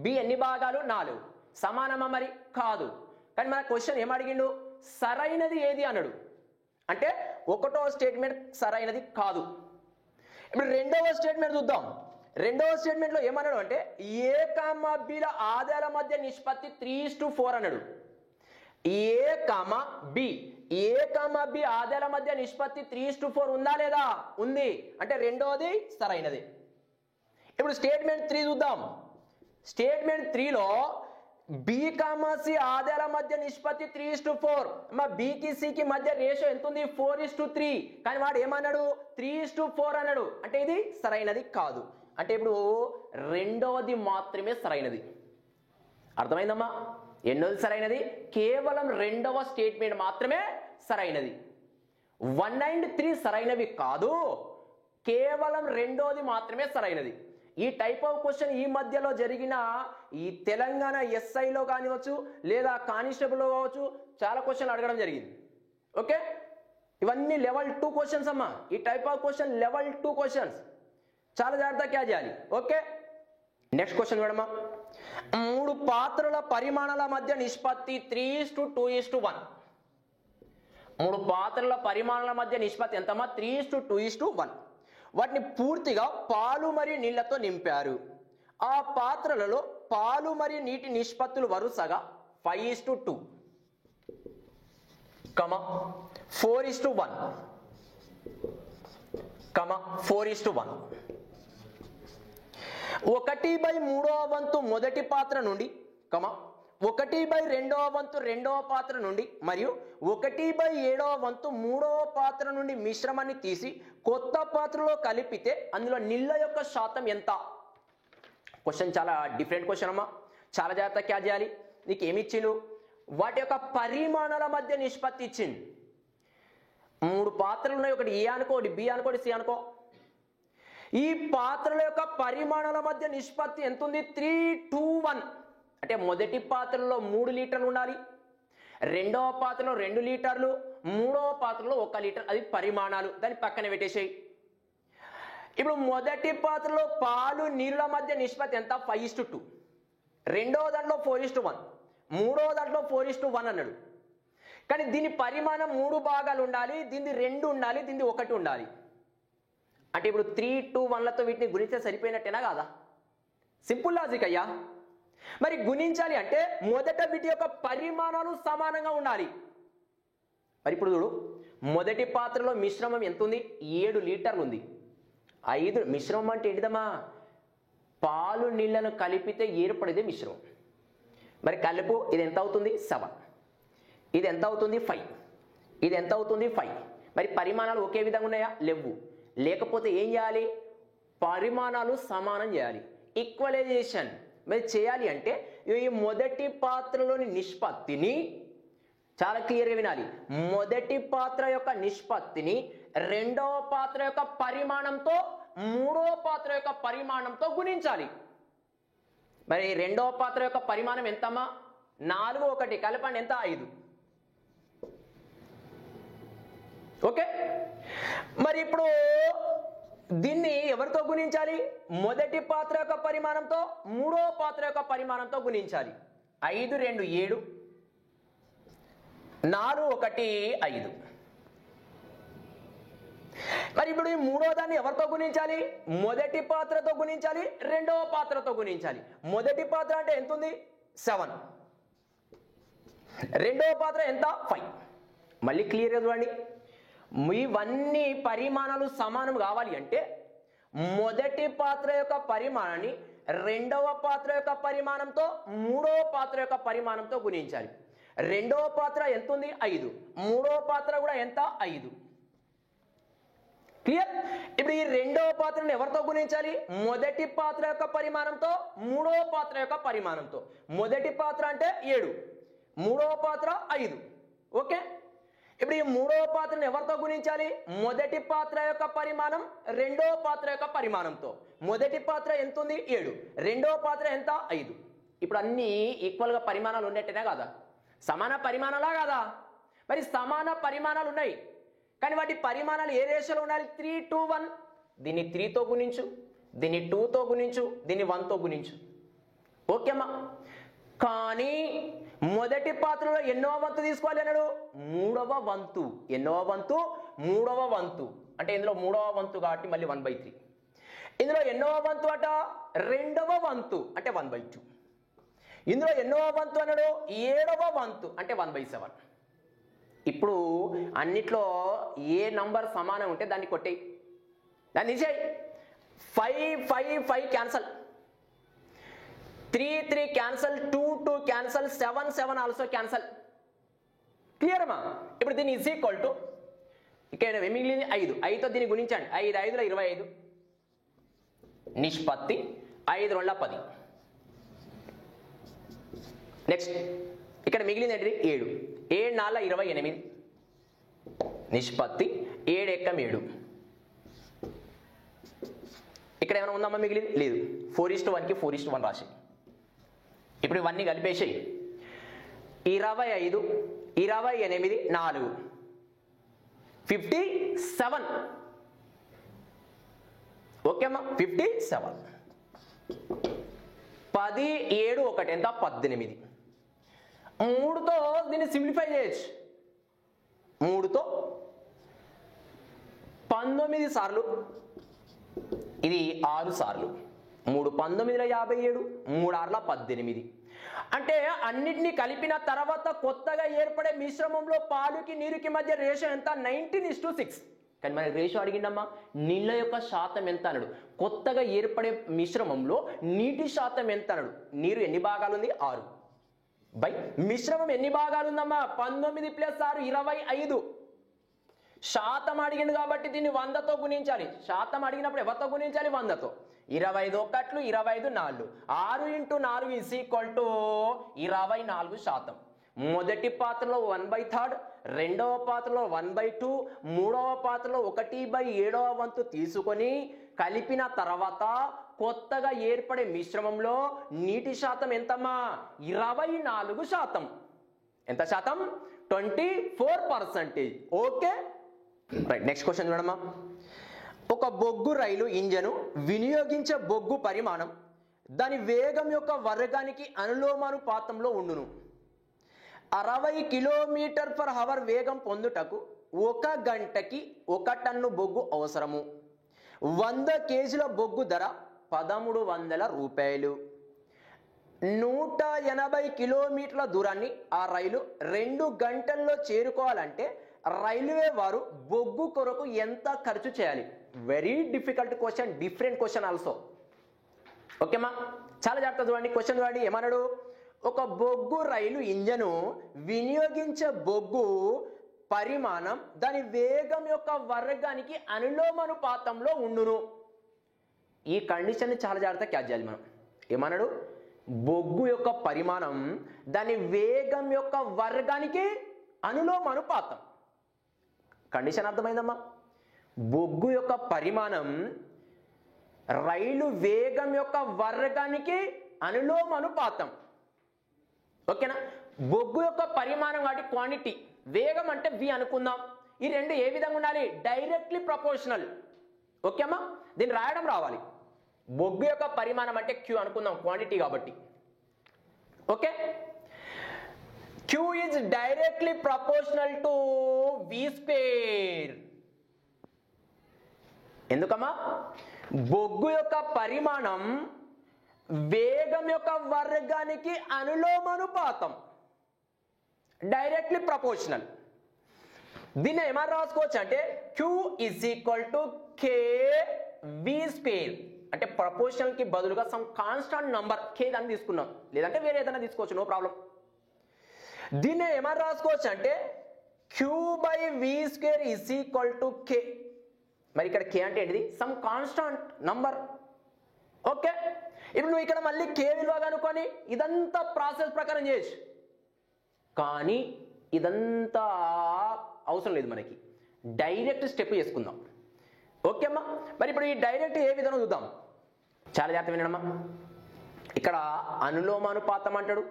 బి ఎన్ని భాగాలు? 4. సమానమా? మరి కాదు. కానీ మన క్వశ్చన్ ఏమడిగిండు? సరైనది ఏది అన్నాడు. అంటే 1వ స్టేట్మెంట్ సరైనది కాదు. ఇప్పుడు 2వ స్టేట్మెంట్ చూద్దాం. 2వ స్టేట్మెంట్లో ఏమన్నాడు అంటే ఏ కామా బిల ఆదాయాల మధ్య నిష్పత్తి 3:4 అన్నాడు. ఏ కామా బి, ఏ కామా బి ఆదాయాల మధ్య నిష్పత్తి 3:4 ఉందా లేదా? ఉంది. అంటే 2వది సరైనది. ఇప్పుడు స్టేట్మెంట్ 3 చూద్దాం. స్టేట్మెంట్ 3లో బి కామా సి ఆదాయాల మధ్య నిష్పత్తి 3:4. మా బికి సికి మధ్య రేషియో ఎంత ఉంది? 4:3. కానీ వాడు ఏమన్నాడు? 3:4 అన్నాడు. అంటే ఇది సరైనది కాదు. అంటే ఇప్పుడు 2వది మాత్రమే సరైనది. అర్థమైందమ్మా? ఎన్నోది సరైనది? కేవలం 2వ స్టేట్మెంట్ మాత్రమే సరైనది. 1 and 3 సరైనవి కాదు. కేవలం 2వది మాత్రమే సరైనది. ఈ టైప్ ఆఫ్ క్వశ్చన్ ఈ మధ్యలో జరిగిన ఈ తెలంగాణ ఎస్ఐలో కానివచ్చు లేదా కానిస్టేబుల్లో కావచ్చు చాలా క్వశ్చన్ అడగడం జరిగింది. ఓకే, ఇవన్నీ లెవెల్ 2 క్వశ్చన్స్ అమ్మా. ఈ type of question level 2 questions. చాలా జాగ్రత్తగా క్యాచ్ చేయాలి. ఓకే, నెక్స్ట్ క్వశ్చన్ చూడమ్మా. 3 పాత్రల పరిమాణాల మధ్య నిష్పత్తి 3:2:1. 3 పాత్రల పరిమాణాల మధ్య నిష్పత్తి ఎంతమ్మా? 3:2:1. వాటిని పూర్తిగా పాలు మరియు నీళ్లతో నింపారు. ఆ పాత్రలలో పాలు మరియు నీటి నిష్పత్తులు వరుసగా 5:2, 4:1, 4:1. 1/3 వంతు మొదటి పాత్ర నుండి, 1/2వ వంతు రెండవ పాత్ర నుండి మరియు 1/7వ వంతు మూడవ పాత్ర నుండి మిశ్రమాన్ని తీసి కొత్త పాత్రలో కలిపితే అందులో నీళ్ళ యొక్క శాతం ఎంత? క్వశ్చన్ చాలా డిఫరెంట్ క్వశ్చన్ అమ్మా, చాలా జాగ్రత్త క్యాచ్ చేయాలి. నీకు ఏమి ఇచ్చిండు? వాటి యొక్క పరిమాణాల మధ్య నిష్పత్తి ఇచ్చింది. 3 పాత్రలు ఉన్నాయి, ఒకటి ఏ అనుకో, ఒకటి బి అనుకో, ఒకటి సి అనుకో. ఈ పాత్రల యొక్క పరిమాణాల మధ్య నిష్పత్తి ఎంత ఉంది? 3:1. అంటే మొదటి పాత్రలో 3 లీటర్లు ఉండాలి, రెండవ పాత్రలో 2 లీటర్లు, మూడవ పాత్రలో 1 లీటర్. అది పరిమాణాలు, దాన్ని పక్కన పెట్టేసేయి. ఇప్పుడు మొదటి పాత్రలో పాలు నీళ్ళ మధ్య నిష్పత్తి ఎంత? 5:2. రెండవ దాంట్లో 4:1, మూడవ దాంట్లో 4:1 అన్నాడు. కానీ దీని పరిమాణం 3 భాగాలు ఉండాలి, దీన్ని 2 ఉండాలి, దీన్ని 1 ఉండాలి. అంటే ఇప్పుడు 3:1లతో వీటిని గుణిస్తే సరిపోయినట్టేనా కాదా? సింపుల్ లాజిక్ అయ్యా. మరి గుణించాలి అంటే మొదట వీటి యొక్క పరిమాణాలు సమానంగా ఉండాలి. మరి ఇప్పుడు చూడు, మొదటి పాత్రలో మిశ్రమం ఎంత ఉంది? 7 లీటర్లు ఉంది. 5 మిశ్రమం అంటే ఏంటిదమ్మా? పాలు నీళ్లను కలిపితే ఏర్పడేది మిశ్రమం. మరి కలుపు, ఇది ఎంత అవుతుంది? 7. ఇది ఎంత అవుతుంది? 5. ఇది ఎంత అవుతుంది? 5. మరి పరిమాణాలు ఒకే విధంగా ఉన్నాయా? లేవు. లేకపోతే ఏం చేయాలి? పరిమాణాలు సమానం చేయాలి, ఈక్వలైజేషన్. మరి చేయాలి అంటే ఈ మొదటి పాత్రలోని నిష్పత్తిని చాలా క్లియర్గా వినాలి. మొదటి పాత్ర యొక్క నిష్పత్తిని రెండవ పాత్ర యొక్క పరిమాణంతో మూడవ పాత్ర యొక్క పరిమాణంతో గుణించాలి. మరి రెండవ పాత్ర యొక్క పరిమాణం ఎంతమ్మా? 4, 1 కలపండి, ఎంత? 5. ఓకే. మరి ఇప్పుడు దీన్ని ఎవరితో గుణించాలి? మొదటి పాత్ర యొక్క పరిమాణంతో మూడవ పాత్ర యొక్క పరిమాణంతో గుణించాలి. 5, 2 7, 4, 1 5. మరి ఇప్పుడు ఈ మూడో దాన్ని ఎవరితో గుణించాలి? మొదటి పాత్రతో గుణించాలి, రెండవ పాత్రతో గుణించాలి. మొదటి పాత్ర అంటే ఎంత ఉంది? 7. రెండవ పాత్ర ఎంత? 5. మళ్ళీ క్లియర్గా చూడండి, ఇవన్నీ పరిమాణాలు సమానం కావాలి అంటే మొదటి పాత్ర యొక్క పరిమాణాన్ని రెండవ పాత్ర యొక్క పరిమాణంతో మూడవ పాత్ర యొక్క పరిమాణంతో గుణించాలి. రెండవ పాత్ర ఎంత ఉంది? 5. మూడవ పాత్ర కూడా ఎంత? 5. క్లియర్? ఇప్పుడు ఈ రెండవ పాత్రను ఎవరితో గుణించాలి? మొదటి పాత్ర యొక్క పరిమాణంతో మూడవ పాత్ర యొక్క పరిమాణంతో. మొదటి పాత్ర అంటే 7, మూడవ పాత్ర 5. ఓకే. ఇప్పుడు ఈ మూడవ పాత్రను ఎవరితో గుణించాలి? మొదటి పాత్ర యొక్క పరిమాణం రెండవ పాత్ర యొక్క పరిమాణంతో. మొదటి పాత్ర ఎంత ఉంది? 7, రెండవ పాత్ర ఎంత? 5. ఇప్పుడు అన్ని ఈక్వల్గా పరిమాణాలు ఉన్నట్టేనా కాదా? సమాన పరిమాణాలా కాదా? మరి సమాన పరిమాణాలు ఉన్నాయి, కానీ వాటి పరిమాణాలు ఏ రేషియోలో ఉండాలి? 3:1. దీన్ని 3తో గుణించు, దీన్ని 2తో గుణించు, దీన్ని 1తో గుణించు. ఓకేమ్మా. కానీ మొదటి పాత్రలో ఎన్నో వంతు తీసుకోవాలి అన్నాడు? 3వ వంతు. ఎన్నో వంతు? 3వ వంతు. అంటే ఇందులో 3వ వంతు కాబట్టి మళ్ళీ 1/3. ఇందులో ఎన్నో వంతు అట? 2వ వంతు అంటే 1/2. ఇందులో ఎన్నో వంతు అన్నాడు? 7వ వంతు అంటే 1/7. ఇప్పుడు అన్నిట్లో ఏ నంబర్ సమానం ఉంటే దాన్ని కొట్టేయి, దాన్ని తీసేయి. 5, 5, 5 cancel, 3, 3 cancel, 2, 2 cancel, 7, 7 also cancel. Clear అమ్మా? ఇప్పుడు దీన్ని ఈజ్ ఈక్వల్ టు ఇక్కడ మిగిలింది 5. 5తో దీన్ని గుణించండి. 5, 5 25. నిష్పత్తి 5, 2 10. నెక్స్ట్ ఇక్కడ మిగిలింది ఏంటిది? 7. 7, 4 28. నిష్పత్తి 7, 1 7. ఇక్కడ ఏమైనా ఉందమ్మా మిగిలింది? లేదు. 4:1కి 4:1 రాసి ఇప్పుడు ఇవన్నీ కలిపేసాయి. 25, 28, 4 57. ఓకే అమ్మా, 57. 10, 7 1 ఎంత? 18. 3తో దీన్ని సింప్లిఫై చేయొచ్చు. 3తో 19 సార్లు, ఇది 6 సార్లు. 3 19 57, 3 6 18. అంటే అన్నిటినీ కలిపిన తర్వాత కొత్తగా ఏర్పడే మిశ్రమంలో పాలుకి నీరుకి మధ్య రేషియో ఎంత? 19:6. కానీ మన రేషియో అడిగిండమ్మా, నీళ్ళ యొక్క శాతం ఎంత అన్నాడు. కొత్తగా ఏర్పడే మిశ్రమంలో నీటి శాతం ఎంత అన్నాడు. నీరు ఎన్ని భాగాలు ఉంది? 6. బై మిశ్రమం ఎన్ని భాగాలు ఉందమ్మా 19 + 6 25 శాతం అడిగింది కాబట్టి దీన్ని 100తో గుణించాలి. శాతం అడిగినప్పుడు ఎవరితో గుణించాలి? 100తో. 25 ఒకట్లు 25 4 6 × 4 = 24%. మొదటి పాత్రలో 1/3, రెండవ పాత్రలో 1/2, మూడవ పాత్రలో 1/7 వంతు తీసుకొని కలిపిన తర్వాత కొత్తగా ఏర్పడే మిశ్రమంలో నీటి శాతం ఎంతమ్మా? 24%. ఎంత శాతం? 24%. Okay right. నెక్స్ట్ క్వశ్చన్ చూడమ్మా. ఒక బొగ్గు రైలు ఇంజను వినియోగించే బొగ్గు పరిమాణం దాని వేగం యొక్క వర్గానికి అనులోమానుపాతంలో ఉండును. 60 km/h వేగం పొందుటకు 1 గంటకి 1 టన్ను బొగ్గు అవసరము. 100 kg బొగ్గు ధర 1300 రూపాయలు. 180 కిలోమీటర్ల దూరాన్ని ఆ రైలు 2 గంటల్లో చేరుకోవాలంటే రైల్వే వారు బొగ్గు కొరకు ఎంత ఖర్చు చేయాలి? Very difficult question, different question also. ఓకేమా, చాలా జాగ్రత్త చూడండి. క్వశ్చన్ చూడండి, ఏమన్నాడు? ఒక బొగ్గు రైలు ఇంజను వినియోగించే బొగ్గు పరిమాణం దాని వేగం యొక్క వర్గానికి అనులోమానుపాతంలో ఉండును. ఈ కండిషన్ని చాలా జాగ్రత్త క్యాచ్ చేయాలి మనం. ఏమన్నాడు? బొగ్గు యొక్క పరిమాణం దాని వేగం యొక్క వర్గానికి అనులోమానుపాతం. కండిషన్ అర్థమైందమ్మా? బొగ్గు యొక్క పరిమాణం రైలు వేగం యొక్క వర్గానికి అనులోమానుపాతం. ఓకేనా? బొగ్గు యొక్క పరిమాణం వాటి క్వాంటిటీ, వేగం అంటే v అనుకుందాం. ఈ రెండు ఏ విధంగా ఉండాలి? Directly proportional. ఓకేమ్మా, దీన్ని రాయడం రావాలి. బొగ్గు యొక్క పరిమాణం అంటే q అనుకుందాం, క్వాంటిటీ కాబట్టి. Okay, q is directly proportional to v². ఎందుకమ్మా? బొగ్గు యొక్క పరిమాణం వేగం యొక్క వర్గానికి అనులోమానుపాతం, డైరెక్ట్లీ ప్రపోర్షనల్. దీన్ని ఏమని రాసుకోవచ్చు అంటే q = kv². అంటే ప్రపోర్షనల్ కి బదులుగా సమ్ కాన్స్టాంట్ నంబర్ k అని తీసుకున్నాం, లేదంటే వేరే ఏదైనా తీసుకోవచ్చు, నో ప్రాబ్లం. దీన్ని ఏమని రాసుకోవచ్చు అంటే q/v² = k. మరి ఇక్కడ k అంటే ఏంటిది? Some constant number. ఓకే, ఇప్పుడు నువ్వు ఇక్కడ మళ్ళీ k విలువ కనుక్కొని ఇదంతా ప్రాసెస్ ప్రకారం చేయొచ్చు, కానీ ఇదంతా అవసరం లేదు మనకి. డైరెక్ట్ స్టెప్ చేసుకుందాం. ఓకే అమ్మా, మరి ఇప్పుడు ఈ డైరెక్ట్ ఏ విధంగా చూద్దాం. చాలా జాగ్రత్త వినమ్మా. ఇక్కడ అనులోమానుపాతం అంటాడు,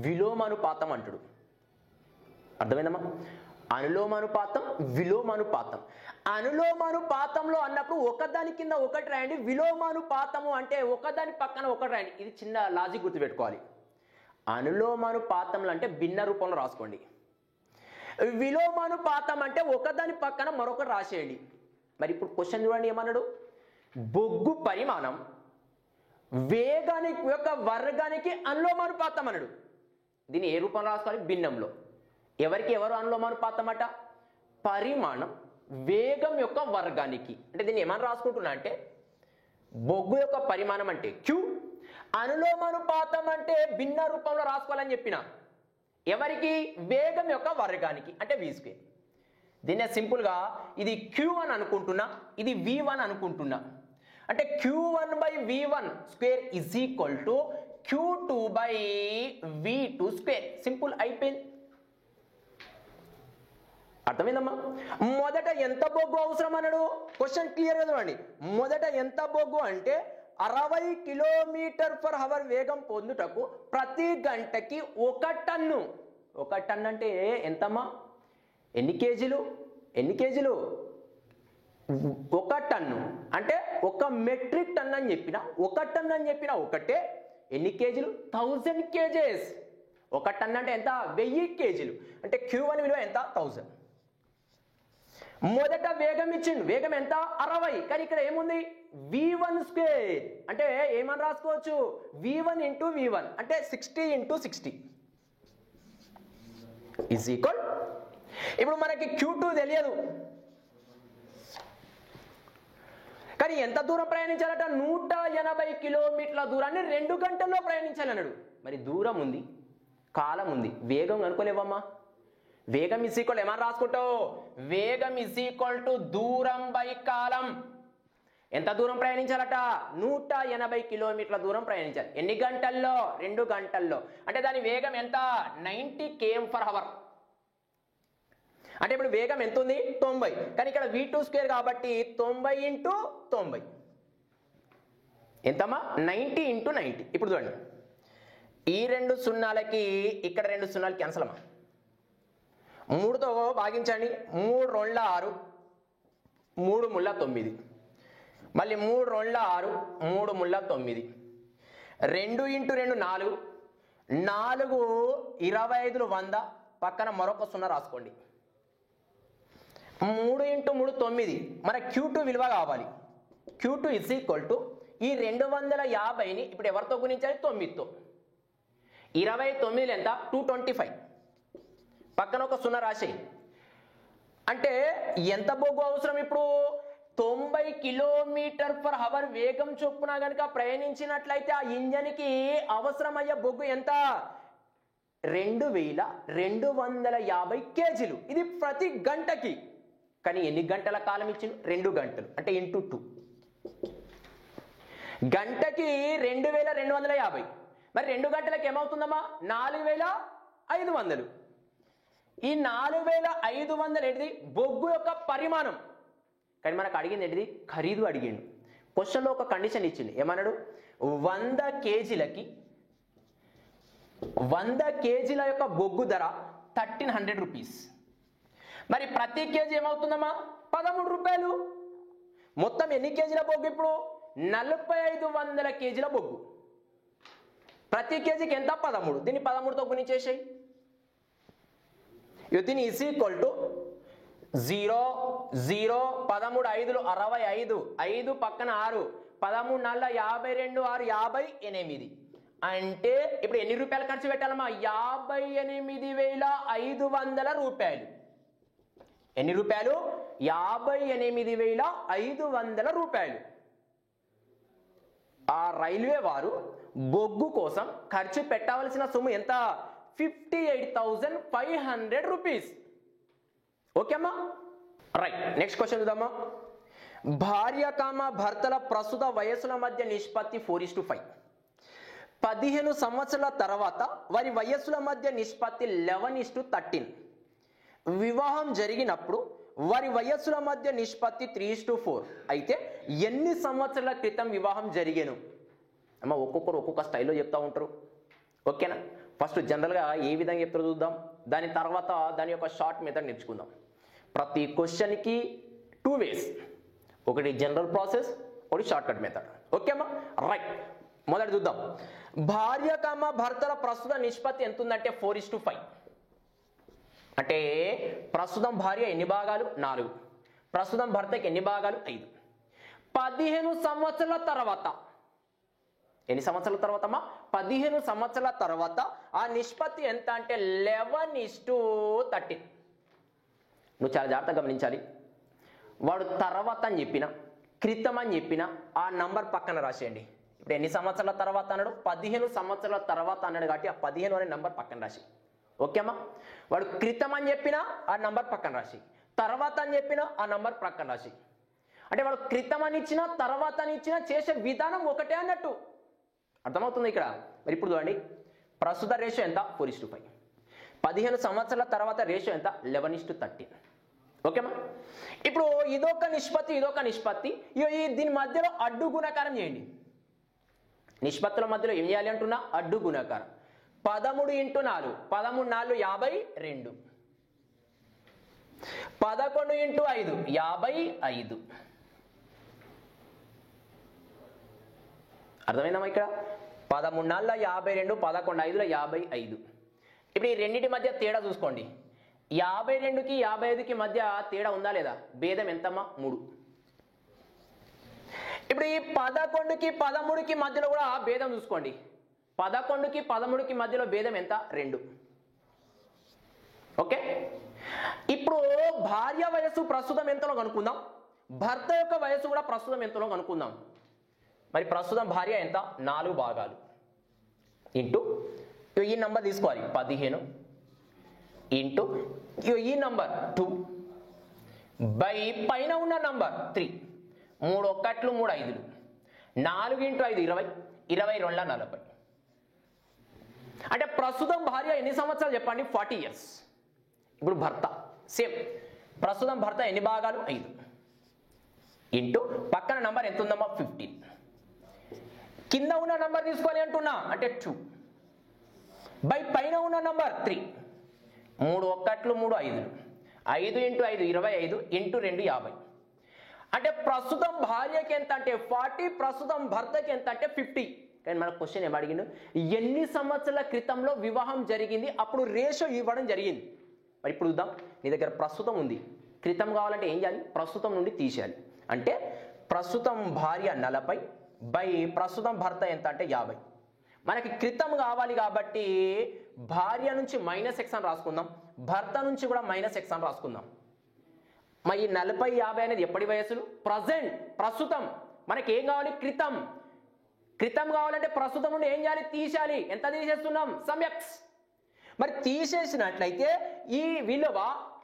విలోమానుపాతం అంటాడు. అర్థమైందమ్మా? అనులోమానుపాతం, విలోమానుపాతం. అనులోమానుపాతంలో అన్నప్పుడు ఒకదాని కింద ఒకటి రాయండి. విలోమానుపాతము అంటే ఒకదాని పక్కన ఒకటి రాయండి. ఇది చిన్న లాజిక్ గుర్తుపెట్టుకోవాలి. అనులోమానుపాతంలో అంటే భిన్న రూపంలో రాసుకోండి. విలోమానుపాతం అంటే ఒకదాని పక్కన మరొకటి రాసేయండి. మరి ఇప్పుడు క్వశ్చన్ చూడండి, ఏమన్నాడు? బొగ్గు పరిమాణం వేగానికి యొక్క వర్గానికి అనులోమానుపాతం అన్నాడు. దీన్ని ఏ రూపంలో రాసుకోవాలి? భిన్నంలో. ఎవరికి ఎవరు అనులోమానుపాతం అట? పరిమాణం వేగం యొక్క వర్గానికి. అంటే దీన్ని ఏమని రాసుకుంటున్నా అంటే బొగ్గు యొక్క పరిమాణం అంటే q, అనులోమానుపాతం అంటే భిన్న రూపంలో రాసుకోవాలని చెప్పిన. ఎవరికి? వేగం యొక్క వర్గానికి, అంటే v². దీన్నే సింపుల్గా ఇది q1 అనుకుంటున్నా, ఇది v1 అనుకుంటున్నా. అంటే q1/v1² = q2/v2². సింపుల్, అయిపోయింది. అర్థమైందమ్మా? మొదట ఎంత బొగ్గు అవసరం అన్నాడు? క్వశ్చన్ క్లియర్ గా చూడండి. మొదట ఎంత బొగ్గు అంటే 60 km/h వేగం పొందుటకు ప్రతి గంటకి 1 టన్ను. 1 టన్ను అంటే ఎంతమ్మా? ఎన్ని కేజీలు? 1 టన్ను అంటే 1 మెట్రిక్ టన్ అని చెప్పిన, 1 టన్ అని చెప్పిన ఒకటే. ఎన్ని కేజీలు? 1000 kgs. 1 టన్ అంటే ఎంత? 1000 కేజీలు. అంటే q1 విలువ ఎంత? 1000. మొదట వేగం ఇచ్చిండు, వేగం ఎంత? 60. కానీ ఇక్కడ ఏముంది? v1² అంటే ఏమని రాసుకోవచ్చు? v1 × v1 అంటే 60 × 60 = ఇప్పుడు మనకి q2 తెలియదు, కానీ ఎంత దూరం ప్రయాణించాలట? 180 కిలోమీటర్ల దూరాన్ని 2 గంటల్లో ప్రయాణించాలన్నాడు. మరి దూరం ఉంది కాలం ఉంది, వేగం కనుక్కోలేవమ్మా. వేగం ఇస్ ఈక్వల్ ఏమని రాసుకుంటావు? వేగం ఇస్ ఈక్వల్ టు దూరం బై కాలం. ఎంత దూరం ప్రయాణించాలట? 180 కిలోమీటర్ల దూరం ప్రయాణించాలి. ఎన్ని గంటల్లో? 2 గంటల్లో. అంటే దాని వేగం ఎంత? 90 km/h. అంటే ఇప్పుడు వేగం ఎంత ఉంది? 90. కానీ ఇక్కడ v2² కాబట్టి 90 × 90 ఎంతమ్మా? 90 × 90. ఇప్పుడు చూడండి, ఈ 2 సున్నాలకి ఇక్కడ 2 సున్నాలు క్యాన్సల్ అమ్మా. 3తో భాగించండి. 3 2 6, 3 ముళ్ళ 9, మళ్ళీ 3 2 6, 3 ముళ్ళ 9, 2 × 2 4, 4 25 100, పక్కన మరొక 0 రాసుకోండి. 3 × 3 9. మన Q2 విలువ కావాలి. Q2 ఇస్ ఈక్వల్ టు ఈ 250ని ఇప్పుడు ఎవరితో గుణించాలి? 9తో. 29 ఎంత? 225. పక్కన ఒక 0 రాసేయి. అంటే ఎంత బొగ్గు అవసరం ఇప్పుడు? 90 km/h వేగం చొప్పున గనుక ప్రయాణించినట్లయితే ఆ ఇంజన్కి అవసరమయ్యే బొగ్గు ఎంత? 2250 kg. ఇది ప్రతి గంటకి. కానీ ఎన్ని గంటల కాలం ఇచ్చింది? 2 గంటలు. అంటే ఇంటూ 2. గంటకి 2250. మరి 2 గంటలకు ఏమవుతుందమ్మా? 4500. ఈ 4500 ఏంటిది? బొగ్గు యొక్క పరిమాణం. కానీ మనకు అడిగింది ఏంటిది? ఖరీదు అడిగిండు. క్వశ్చన్లో ఒక కండిషన్ ఇచ్చింది. ఏమన్నాడు? 100 kgలకి 100 kgల యొక్క బొగ్గు ధర 1300 రూపీస్. మరి ప్రతి కేజీ ఏమవుతుందమ్మా? 13 రూపాయలు. మొత్తం ఎన్ని కేజీల బొగ్గు ఇప్పుడు? 4500 kgల బొగ్గు. ప్రతి కేజీకి ఎంత? 13. దీన్ని 13తో గుణించేసేయి. దీన్ని ఇస్ ఈక్వల్ టు 0 0 13 5 65, 5 పక్కన 6, 13 4 52, 6 58. అంటే ఇప్పుడు ఎన్ని రూపాయలు ఖర్చు పెట్టాలమ్మా? 58,500 రూపాయలు. ఎన్ని రూపాయలు? 58,500 రూపాయలు. ఆ రైల్వే వారు బొగ్గు కోసం ఖర్చు పెట్టవలసిన సొమ్ము ఎంత? 58,500 రూపీస్. ఓకే అమ్మా, రైట్. నెక్స్ట్ క్వశ్చన్ చూద్దామా. భార్య కామ భర్తల ప్రస్తుత వయస్సుల మధ్య నిష్పత్తి 4:5. 15 సంవత్సరాల తర్వాత వారి వయస్సుల మధ్య నిష్పత్తి 11:13. వివాహం జరిగినప్పుడు వారి వయస్సుల మధ్య నిష్పత్తి 3:4. అయితే ఎన్ని సంవత్సరాల క్రితం వివాహం జరిగేను? అమ్మ ఒక్కొక్కరు ఒక్కొక్క స్టైల్లో చెప్తా ఉంటారు. ఓకేనా? ఫస్ట్ జనరల్గా ఏ విధంగా చెప్తారో చూద్దాం. దాని తర్వాత దాని యొక్క షార్ట్ మెథడ్ నేర్చుకుందాం. ప్రతి క్వశ్చన్కి 2 ways. ఒకటి జనరల్ ప్రాసెస్, ఒకటి షార్ట్ కట్ మెథడ్. ఓకే అమ్మా, రైట్. మొదటి చూద్దాం. భార్య కామ భర్తల ప్రస్తుత నిష్పత్తి ఎంత ఉందంటే 4:5. అంటే ప్రస్తుతం భార్య ఎన్ని భాగాలు? 4. ప్రస్తుతం భర్తకి ఎన్ని భాగాలు? 5. 15 సంవత్సరాల తర్వాత, ఎన్ని సంవత్సరాల తర్వాత అమ్మా? 15 సంవత్సరాల తర్వాత ఆ నిష్పత్తి ఎంత అంటే 11:13. నువ్వు చాలా జాగ్రత్తగా గమనించాలి. వాడు తర్వాత అని చెప్పిన, క్రితం అని చెప్పిన ఆ నంబర్ పక్కన రాసేయండి. ఇప్పుడు ఎన్ని సంవత్సరాల తర్వాత అన్నాడు? 15 సంవత్సరాల తర్వాత అన్నాడు కాబట్టి ఆ 15 అనే నంబర్ పక్కన రాసి. ఓకే అమ్మా. వాడు క్రితం అని చెప్పినా ఆ నంబర్ పక్కన రాసి, తర్వాత అని చెప్పినా ఆ నంబర్ పక్కన రాసి. అంటే వాడు క్రితం అని ఇచ్చినా తర్వాత అని ఇచ్చినా చేసే విధానం ఒకటే అన్నట్టు. అర్థమవుతుంది ఇక్కడ? మరి ఇప్పుడు చూడండి, ప్రస్తుత రేషియో ఎంత? 4:5. 15 సంవత్సరాల తర్వాత రేషియో ఎంత? 11:13. ఓకేమా? ఇప్పుడు ఇదొక నిష్పత్తి, ఇదొక నిష్పత్తి. దీని మధ్యలో అడ్డు గుణకారం చేయండి. నిష్పత్తుల మధ్యలో ఏం చేయాలి అంటున్నా? అడ్డు గుణకారం. 13 × 4, 13 4 52, 11 × 5 55. అర్థమైందమ్మా? ఇక్కడ 13 4 52, 11 5 55. ఇప్పుడు ఈ రెండింటి మధ్య తేడా చూసుకోండి. 52కి 55కి మధ్య తేడా ఉందా లేదా? భేదం ఎంతమ్మా? 3. ఇప్పుడు ఈ 11కి 13కి మధ్యలో కూడా భేదం చూసుకోండి. 11కి 13కి మధ్యలో భేదం ఎంత? 2. ఓకే. ఇప్పుడు భార్య వయస్సు ప్రస్తుతం ఎంతలో కనుక్కుందాం, భర్త యొక్క వయస్సు కూడా ప్రస్తుతం ఎంతలో కనుక్కుందాం. మరి ప్రస్తుతం భార్య ఎంత? 4 భాగాలు ఇంటూ ఈ నంబర్ తీసుకోవాలి 15 ఇంటూ ఈ నంబర్ 2 బై పైన ఉన్న నంబర్ 3 3 1 3 5 4 ఇంటూ 5 20 22 40. అంటే ప్రస్తుతం భార్య ఎన్ని సంవత్సరాలు చెప్పండి? 40 years. ఇప్పుడు భర్త సేమ్ ప్రస్తుతం భర్త ఎన్ని భాగాలు? 5 ఇంటూ పక్కన నంబర్ ఎంత ఉందమ్మా? 15. కింద ఉన్న నంబర్ తీసుకోవాలి అంటున్నా అంటే 2 బై పైన ఉన్న నంబర్ 3 3 1 3 5 5 ఇంటూ 5 25 ఇంటూ 2 50. అంటే ప్రస్తుతం భార్యకి ఎంత అంటే 40, ప్రస్తుతం భర్తకి ఎంత అంటే 50. కానీ మన క్వశ్చన్ ఏం అడిగిండు? ఎన్ని సంవత్సరాల క్రితంలో వివాహం జరిగింది, అప్పుడు రేషియో ఇవ్వడం జరిగింది. మరి ఇప్పుడు చూద్దాం. నీ దగ్గర ప్రస్తుతం ఉంది, క్రితం కావాలంటే ఏం చేయాలి? ప్రస్తుతం నుండి తీసేయాలి. అంటే ప్రస్తుతం భార్య 40 బై ప్రస్తుతం భర్త ఎంత అంటే 50. మనకి క్రితం కావాలి కాబట్టి భార్య నుంచి -x అని రాసుకుందాం, భర్త నుంచి కూడా -x అని రాసుకుందాం. మరి 40 50 అనేది ఎప్పటి వయస్సులు? ప్రజెంట్ ప్రస్తుతం. మనకి ఏం కావాలి? క్రితం. క్రితం కావాలంటే ప్రస్తుతం నుండి ఏం చేయాలి? తీసేయాలి. ఎంత తీసేస్తున్నాం? x. మరి తీసేసినట్లయితే ఈ విలువ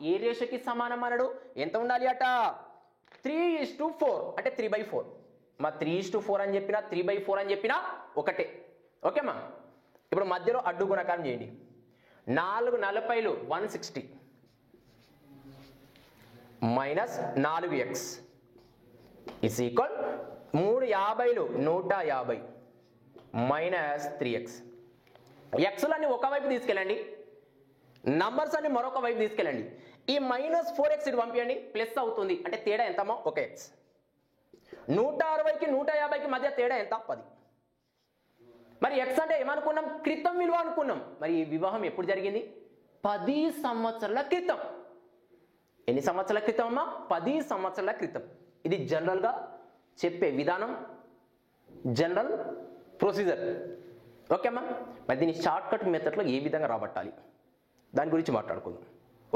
ఏ రేషియోకి సమానం అన్నాడు? ఎంత ఉండాలి అట? 3:4 అంటే 3/4. మా 3:4 అని చెప్పినా 3/4 అని చెప్పినా ఒకటే. ఓకేమా? ఇప్పుడు మధ్యలో అడ్డు గుణకారం చేయండి. 4 40లు 160 minus 4x is equal 3 50లు 150 minus 3x. ఎక్స్లన్నీ ఒకవైపు తీసుకెళ్ళండి, నంబర్స్ అన్ని మరొక వైపు తీసుకెళ్ళండి. ఈ -4x ఇటు పంపించండి, ప్లస్ అవుతుంది. అంటే తేడా ఎంతమో? 1x. 160కి 150కి మధ్య తేడా ఎంత? 10. మరి x అంటే ఏమనుకున్నాం? క్రితం విలువ అనుకున్నాం. మరి ఈ వివాహం ఎప్పుడు జరిగింది? 10 సంవత్సరాల క్రితం. ఎన్ని సంవత్సరాల క్రితం అమ్మా? 10 సంవత్సరాల క్రితం. ఇది జనరల్గా చెప్పే విధానం, జనరల్ ప్రొసీజర్. ఓకే అమ్మా? మరి దీన్ని షార్ట్ కట్ మెథడ్లో ఏ విధంగా రాబట్టాలి దాని గురించి మాట్లాడుకుందాం.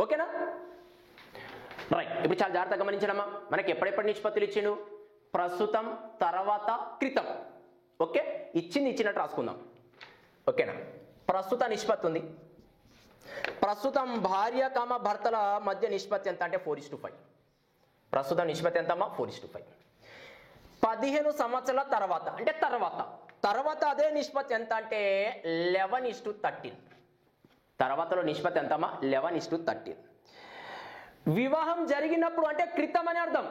ఓకేనా? రైట్. ఇప్పుడు చాలా జాగ్రత్తగా గమనించడమ్మా. మనకి ఎప్పుడెప్పుడు నిష్పత్తులు ఇచ్చిండు? ప్రస్తుతం, తర్వాత, క్రితం. ఓకే, ఇచ్చినట్టు రాసుకుందాం. ఓకేనా? ప్రస్తుత నిష్పత్తి ఉంది. ప్రస్తుతం భార్య భర్తల మధ్య నిష్పత్తి ఎంత అంటే 4:5. ప్రస్తుతం నిష్పత్తి ఎంతమ్మా? 4:5. 15 సంవత్సరాల తర్వాత అంటే తర్వాత అదే నిష్పత్తి ఎంత అంటే 11:13. తర్వాతలో నిష్పత్తి ఎంతమ్మా? 11:13. వివాహం జరిగినప్పుడు అంటే క్రితం అని అర్థం.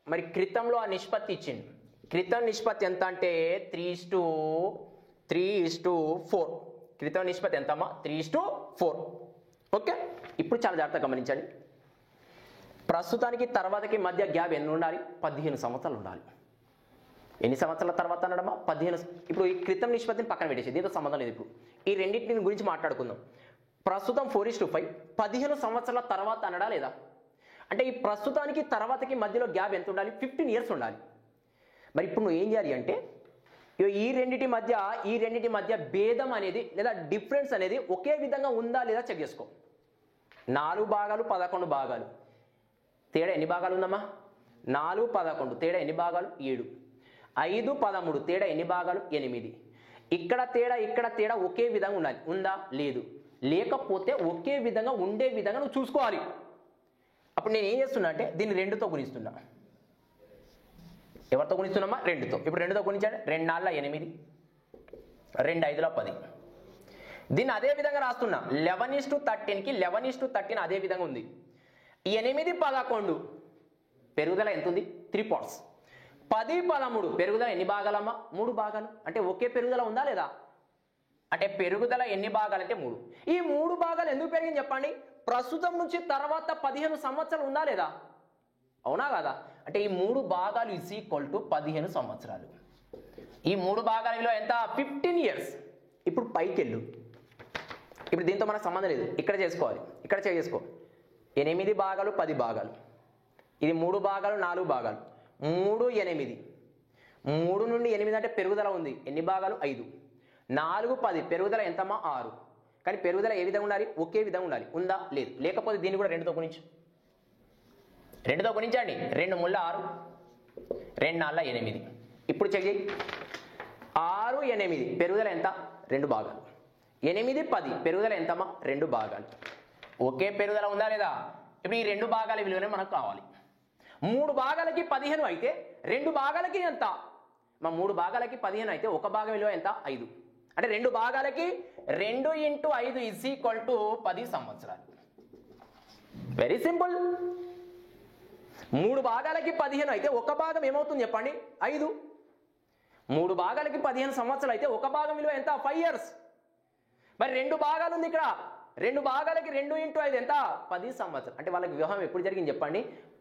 మరి క్రితంలో ఆ నిష్పత్తి ఇచ్చింది. క్రితం నిష్పత్తి ఎంత అంటే 3:4. క్రితం నిష్పత్తి ఎంతమ్మా? 3:4. ఓకే, ఇప్పుడు చాలా జాగ్రత్తగా గమనించండి. ప్రస్తుతానికి తర్వాతకి మధ్య గ్యాప్ ఎన్ని ఉండాలి? 15 సంవత్సరాలు ఉండాలి. ఎన్ని సంవత్సరాల తర్వాత అనడమా? 15. ఇప్పుడు ఈ క్రితం నిష్పత్తిని పక్కన పెట్టేసి దీంతో సంబంధం లేదు. ఇప్పుడు ఈ రెండింటిని గురించి మాట్లాడుకుందాం. ప్రస్తుతం 4:5, 15 సంవత్సరాల తర్వాత అనడా లేదా? అంటే ఈ ప్రస్తుతానికి తర్వాతకి మధ్యలో గ్యాప్ ఎంత ఉండాలి? 15 years ఉండాలి. మరి ఇప్పుడు నువ్వు ఏం చేయాలి అంటే ఈ రెండింటి మధ్య భేదం అనేది లేదా డిఫరెన్స్ అనేది ఒకే విధంగా ఉందా లేదా చెక్ చేసుకో. 4 భాగాలు 11 భాగాలు తేడా ఎన్ని భాగాలు ఉందమ్మా? 4 11 తేడా ఎన్ని భాగాలు? 7. 5 13 తేడా ఎన్ని భాగాలు? 8. ఇక్కడ తేడా ఒకే విధంగా ఉండాలి. ఉందా? లేదు. లేకపోతే ఒకే విధంగా ఉండే విధంగా నువ్వు చూసుకోవాలి. అప్పుడు నేను ఏం చేస్తున్నా అంటే దీన్ని 2తో గుణిస్తున్నా. ఎవరితో గుణిస్తున్నామా? 2తో. ఇప్పుడు 2తో గుణించండి. 2 4 8, 2 5 10. దీన్ని అదే విధంగా రాస్తున్నా. 11:13కి 11:13 అదే విధంగా ఉంది. 8 11 పెరుగుదల ఎంత ఉంది? 3 parts. 10 13 పెరుగుదల ఎన్ని భాగాలమ్మా? 3 భాగాలు. అంటే ఒకే పెరుగుదల ఉందా లేదా? అంటే పెరుగుదల ఎన్ని భాగాలు అంటే 3. ఈ 3 భాగాలు ఎందుకు పెరిగింది చెప్పండి? ప్రస్తుతం నుంచి తర్వాత 15 సంవత్సరాలు ఉందా లేదా? అవునా కదా? అంటే ఈ 3 భాగాలు ఈజ్ ఈక్వల్ టు 15 సంవత్సరాలు. ఈ 3 భాగాల విలువ ఎంత? 15 years. ఇప్పుడు పైకి వెళ్ళు. ఇప్పుడు దీంతో మనకు సంబంధం లేదు. ఇక్కడ చేసుకోవాలి. ఇక్కడ చేసుకో. 8 భాగాలు 10 భాగాలు. ఇది 3 భాగాలు 4 భాగాలు. 3 8. 3 నుండి 8 అంటే పెరుగుదల ఉంది. ఎన్ని భాగాలు? 5. 4 10 పెరుగుదల ఎంతమ్మా? 6. కానీ పెరుగుదల ఏ విధంగా ఉండాలి? ఒకే విధంగా ఉండాలి. ఉందా? లేదు. లేకపోతే దీన్ని కూడా 2తో గుణించు. 2తో గుణించండి. 2 3 6, 2 4 8. ఇప్పుడు చెక్ చేయి. 6 8 పెరుగుదల ఎంత? 2 భాగాలు. 8 10 పెరుగుదల ఎంతమ్మా 2 భాగాలు. ఒకే పెరుగుదల ఉందా లేదా? ఇప్పుడు ఈ 2 భాగాల విలువనే మనకు కావాలి. 3 భాగాలకి 15 అయితే 2 భాగాలకి ఎంత? మా 3 భాగాలకి 15 అయితే ఒక భాగం విలువ ఎంత? 5. అంటే 2 భాగాలకి 2 × 5 = 10 సంవత్సరాలు. Very simple. 3 భాగాలకి 15 అయితే ఒక భాగం ఏమవుతుంది చెప్పండి? 5. 3 భాగాలకి 15 సంవత్సరాలు అయితే ఒక భాగం విలువ ఎంత? 5 years. మరి 2 భాగాలు ఉంది ఇక్కడ. 2 భాగాలకి 2 × 5 ఎంత? 10 సంవత్సరాలు. అంటే వాళ్ళకి వివాహం ఎప్పుడు జరిగింది చెప్పండి?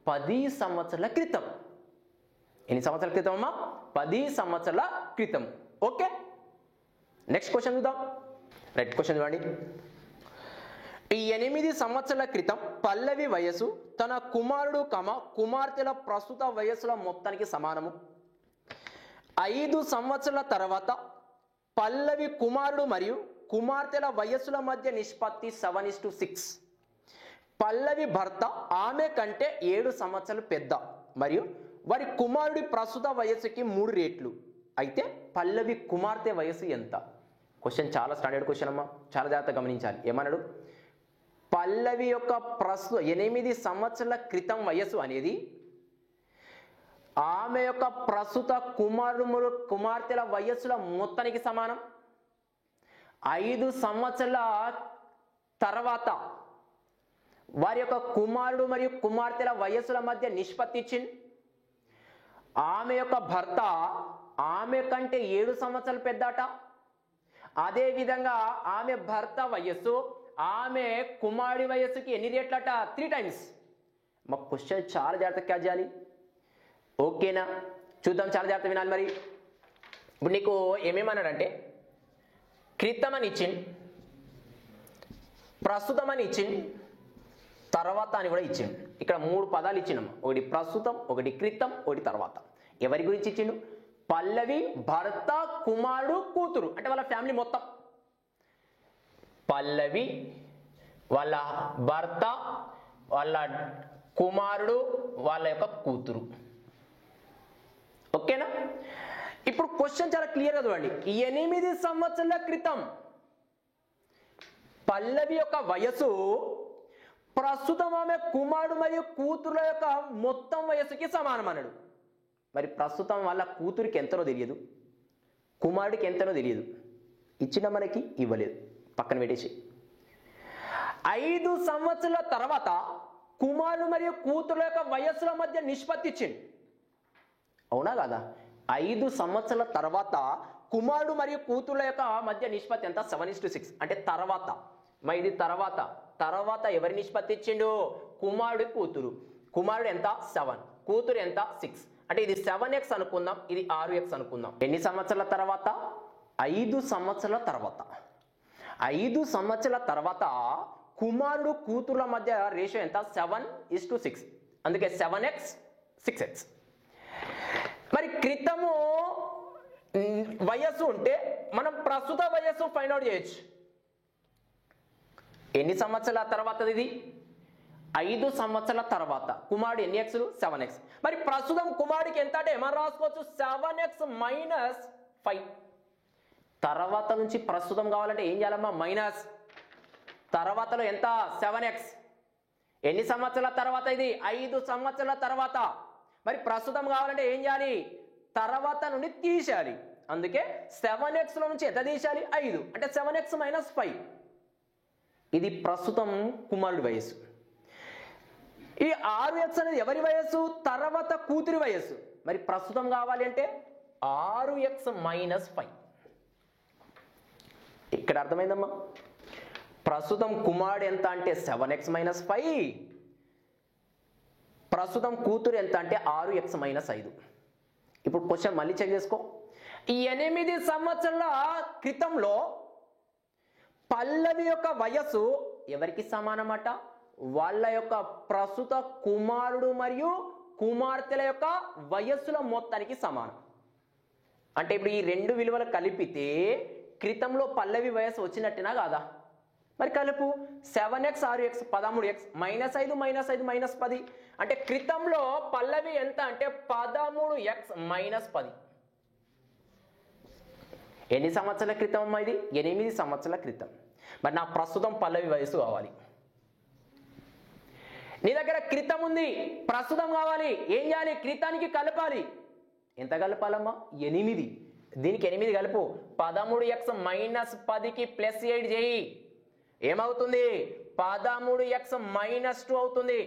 10 సంవత్సరాల క్రితం. ఎన్ని సంవత్సరాల క్రితం అమ్మా? 10 సంవత్సరాల క్రితం. ఓకే, నెక్స్ట్ క్వశ్చన్ చూద్దాం. రైట్ క్వశ్చన్ చూడండి. ఈ 8 సంవత్సరాల క్రితం పల్లవి వయస్సు తన కుమారుడు కుమార్తెల ప్రస్తుత వయస్సుల మొత్తానికి సమానము. 5 సంవత్సరాల తర్వాత పల్లవి కుమారుడు మరియు కుమార్తెల వయస్సుల మధ్య నిష్పత్తి 7:6. పల్లవి భర్త ఆమె కంటే 7 సంవత్సరాలు పెద్ద మరియు వారి కుమారుడి ప్రస్తుత వయస్సుకి 3 రెట్లు. అయితే పల్లవి కుమార్తె వయస్సు ఎంత? క్వశ్చన్ చాలా స్టాండర్డ్ క్వశ్చన్ అమ్మా, చాలా జాగ్రత్తగా గమనించాలి. ఏమన్నాడు? పల్లవి యొక్క ప్రస్తుత 8 సంవత్సరాల క్రితం వయస్సు అనేది ఆమె యొక్క ప్రస్తుత కుమారుడు కుమార్తెల వయస్సుల మొత్తానికి సమానం. 5 సంవత్సరాల తర్వాత వారి యొక్క కుమారుడు మరియు కుమార్తెల వయస్సుల మధ్య నిష్పత్తి ఇచ్చింది. ఆమె యొక్క భర్త ఆమె కంటే 7 సంవత్సరాలు పెద్దట. అదేవిధంగా ఆమె భర్త వయస్సు ఆమె కుమారుడి వయస్సుకి ఎన్ని రెట్లట? 3 times. మా క్వశ్చన్ చాలా జాగ్రత్తగా క్యాచ్ చేయాలి. ఓకేనా? చూద్దాం, చాలా జాగ్రత్త వినాలి. మరి ఇప్పుడు నీకు ఏమేమన్నాడంటే క్రితం అని ఇచ్చింది, ప్రస్తుతం అని ఇచ్చింది, తర్వాత అని కూడా ఇచ్చిండు. ఇక్కడ 3 పదాలు ఇచ్చినాము. ఒకటి ప్రస్తుతం, ఒకటి క్రితం, ఒకటి తర్వాత. ఎవరి గురించి ఇచ్చిండు? పల్లవి భర్త కుమారుడు కూతురు, అంటే వాళ్ళ ఫ్యామిలీ మొత్తం. పల్లవి వాళ్ళ భర్త వాళ్ళ కుమారుడు వాళ్ళ యొక్క కూతురు. ఓకేనా? ఇప్పుడు క్వశ్చన్ చాలా క్లియర్గా చూడండి. 8 సంవత్సరాల క్రితం పల్లవి యొక్క వయసు ప్రస్తుతం ఆమె కుమారుడు మరియు కూతురుల యొక్క మొత్తం వయస్సుకి సమానం అన్నాడు. మరి ప్రస్తుతం వాళ్ళ కూతురికి ఎంతనో తెలియదు, కుమారుడికి ఎంతనో తెలియదు. ఇచ్చిన మనకి ఇవ్వలేదు, పక్కన పెట్టేసి. 5 సంవత్సరాల తర్వాత కుమారుడు మరియు కూతురుల యొక్క వయస్సుల మధ్య నిష్పత్తి ఇచ్చింది. అవునా కాదా? 5 సంవత్సరాల తర్వాత కుమారుడు మరియు కూతురుల యొక్క మధ్య నిష్పత్తి ఎంత? 7:6. అంటే తర్వాత. మరి ఇది తర్వాత ఎవరి నిష్పత్తి ఇచ్చిండు? కుమారుడు కూతురు. కుమారుడు ఎంత? 7, కూతురు ఎంత? 6. అంటే ఇది 7x అనుకుందాం, ఇది 6x అనుకుందాం. ఎన్ని సంవత్సరాల తర్వాత? 5 సంవత్సరాల తర్వాత. 5 సంవత్సరాల తర్వాత కుమారుడు కూతురుల మధ్య రేషియో ఎంత? 7:6. అందుకే 7x 6x. మరి క్రితము వయస్సు ఉంటే మనం ప్రస్తుత వయస్సు ఫైండ్ అవుట్ చేయొచ్చు. ఎన్ని సంవత్సరాల తర్వాత? ఇది 5 సంవత్సరాల తర్వాత. కుమారుడు ఎన్ని ఎక్స్లు? 7x. మరి ప్రస్తుతం కుమారుడికి ఎంత అంటే ఏమని రాసుకోవచ్చు? 7x - 5. తర్వాత నుంచి ప్రస్తుతం కావాలంటే ఏం చేయాలమ్మా? మైనస్. తర్వాతలో ఎంత? 7x. ఎన్ని సంవత్సరాల తర్వాత? ఇది 5 సంవత్సరాల తర్వాత. మరి ప్రస్తుతం కావాలంటే ఏం చేయాలి? తర్వాత నుండి తీసేయాలి. అందుకే 7x లో నుంచి ఎంత తీసేయాలి? 5. అంటే 7x - 5. ఇది ప్రస్తుతం కుమారుడి వయస్సు. ఈ 6x అనేది ఎవరి వయస్సు? తర్వాత కూతురి వయస్సు. మరి ప్రస్తుతం కావాలి అంటే 6x - 5. ఇక్కడ అర్థమైందమ్మా? ప్రస్తుతం కుమారుడు ఎంత అంటే 7x - 5. ప్రస్తుతం కూతురు ఎంత అంటే 6x - 5. ఇప్పుడు క్వశ్చన్ మళ్ళీ చెక్ చేసుకో. ఈ 8 సంవత్సరాల క్రితంలో పల్లవి యొక్క వయస్సు ఎవరికి సమానమట? వాళ్ళ యొక్క ప్రస్తుత కుమారుడు మరియు కుమార్తెల యొక్క వయస్సుల మొత్తానికి సమానం. అంటే ఇప్పుడు ఈ 2 విలువలు కలిపితే క్రితంలో పల్లవి వయస్సు వచ్చినట్టేనా కాదా? మరి కలుపు. 7x 6x 13x -5 -5 -10. అంటే క్రితంలో పల్లవి ఎంత అంటే 13x - 10. ఎన్ని సంవత్సరాల క్రితం అమ్మా ఇది? 8 సంవత్సరాల క్రితం. మరి నా ప్రస్తుతం పల్లవి వయసు కావాలి. నీ దగ్గర క్రితం ఉంది, ప్రస్తుతం కావాలి. ఏం చేయాలి? క్రితానికి కలపాలి. ఎంత కలపాలమ్మా? 8. దీనికి 8 కలుపు. 13x - 10కి +8 చేయి. ఏమవుతుంది? 13x - 2 అవుతుంది.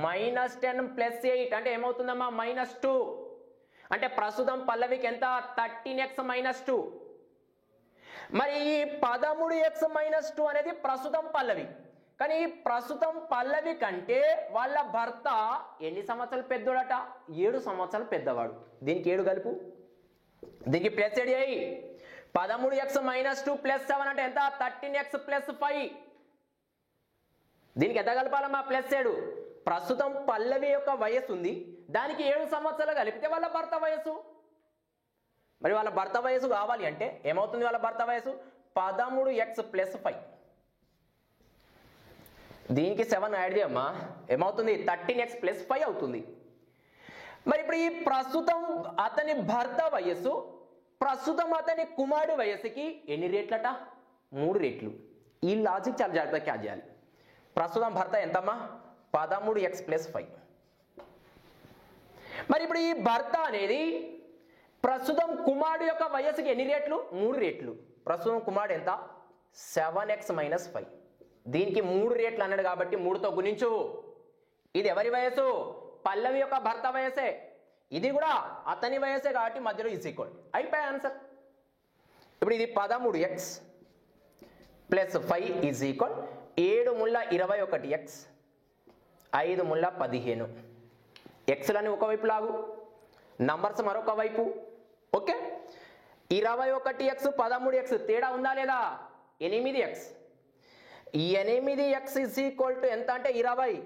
-10 + 8 అంటే ఏమవుతుందమ్మా? -2. అంటే ప్రస్తుతం పల్లవికి ఎంత? 13x - 2. మరి ఈ 13x - 2 అనేది ప్రస్తుతం పల్లవి. కానీ ఈ ప్రస్తుతం పల్లవి కంటే వాళ్ళ భర్త ఎన్ని సంవత్సరాలు పెద్దోడట? 7 సంవత్సరాలు పెద్దవాడు. దీనికి 7 కలుపు. దీనికి +8 చేయి. 13x - 2 + 7 అంటే ఎంత? 13x + 5. దీనికి ఎంత కలపాలమ్మా? +7. ప్రస్తుతం పల్లవి యొక్క వయస్సు ఉంది, దానికి 7 సంవత్సరాలు కలిపితే వాళ్ళ భర్త వయస్సు. మరి వాళ్ళ భర్త వయస్సు కావాలి అంటే ఏమవుతుంది? వాళ్ళ భర్త వయస్సు 13x + 5. దీనికి 7 యాడ్ చేయమ్మా. ఏమవుతుంది? 13x + 5 అవుతుంది. మరి ఇప్పుడు ఈ ప్రస్తుతం అతని భర్త వయస్సు ప్రస్తుతం అతని కుమారుడు వయస్సుకి ఎన్ని రేట్లట? 3 రేట్లు. ఈ లాజిక్ చాలా జాగ్రత్తగా క్యాచ్ చేయాలి. ప్రస్తుతం భర్త ఎంతమ్మా? 13x + 5. మరి ఇప్పుడు ఈ భర్త అనేది ప్రస్తుతం కుమారుడు యొక్క వయస్సుకి ఎన్ని రేట్లు? 3 రేట్లు. ప్రస్తుతం కుమారుడు ఎంత? 7x - 5. దీనికి 3 రేట్లు అన్నాడు కాబట్టి 3తో గుణించు. ఇది ఎవరి వయస్సు? పల్లవి యొక్క భర్త వయసే. ఇది కూడా అతని వయసే కాబట్టి మధ్యలో ఈక్వల్. అయిపోయా ఆన్సర్. ఇప్పుడు ఇది 13x + 5 = 7 ముళ్ళ 21x, 5 ముళ్ళ 15. ఎక్స్లని ఒకవైపు లాగు, నంబర్స్ మరొక వైపు. ఓకే, 21x 13x తేడా ఉందా లేదా? 8x. 8x = ఎంత అంటే 20.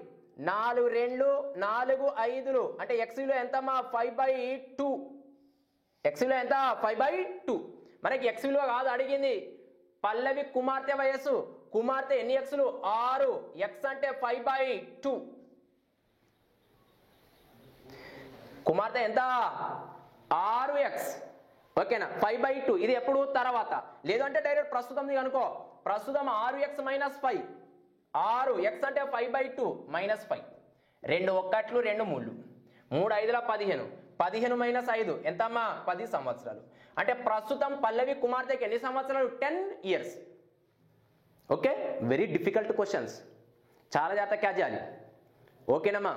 4 2 4 5 అంటే x విలువ ఎంతమ్మా? 5/2. x విలువ ఎంత? 5/2. మనకి x విలువ కాదు అడిగింది, పల్లవి కుమార్తె వయస్సు. కుమార్తె ఎన్ని ఎక్స్లు? 6. x అంటే 5/2. కుమార్తె ఎంత? 6x. ఓకేనా? 5/2. ఇది ఎప్పుడు? తర్వాత. లేదంటే డైరెక్ట్ ప్రస్తుతం అనుకో. ప్రస్తుతం 6x - 5. 6x అంటే 5/2 - 5. 2 1లు 2 3. 3 5ల 15. 15 - 5 ఎంతమ్మా? 10 సంవత్సరాలు. అంటే ప్రస్తుతం పల్లవి కుమార్తెకి ఎన్ని సంవత్సరాలు? 10 years. Okay, very difficult questions, చాలా జాగ్రత్త క్యాచ్ చేయాలి. ఓకేనమ్మా?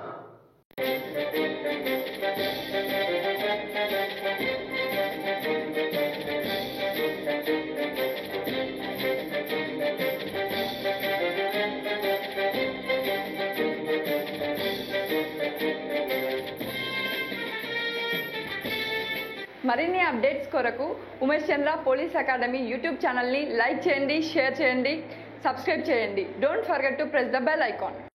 మరిన్ని అప్డేట్స్ కొరకు ఉమేష్ చంద్ర పోలీస్ అకాడమీ యూట్యూబ్ ఛానల్ని లైక్ చేయండి, షేర్ చేయండి, సబ్స్క్రైబ్ చేయండి. Don't forget to press the bell icon.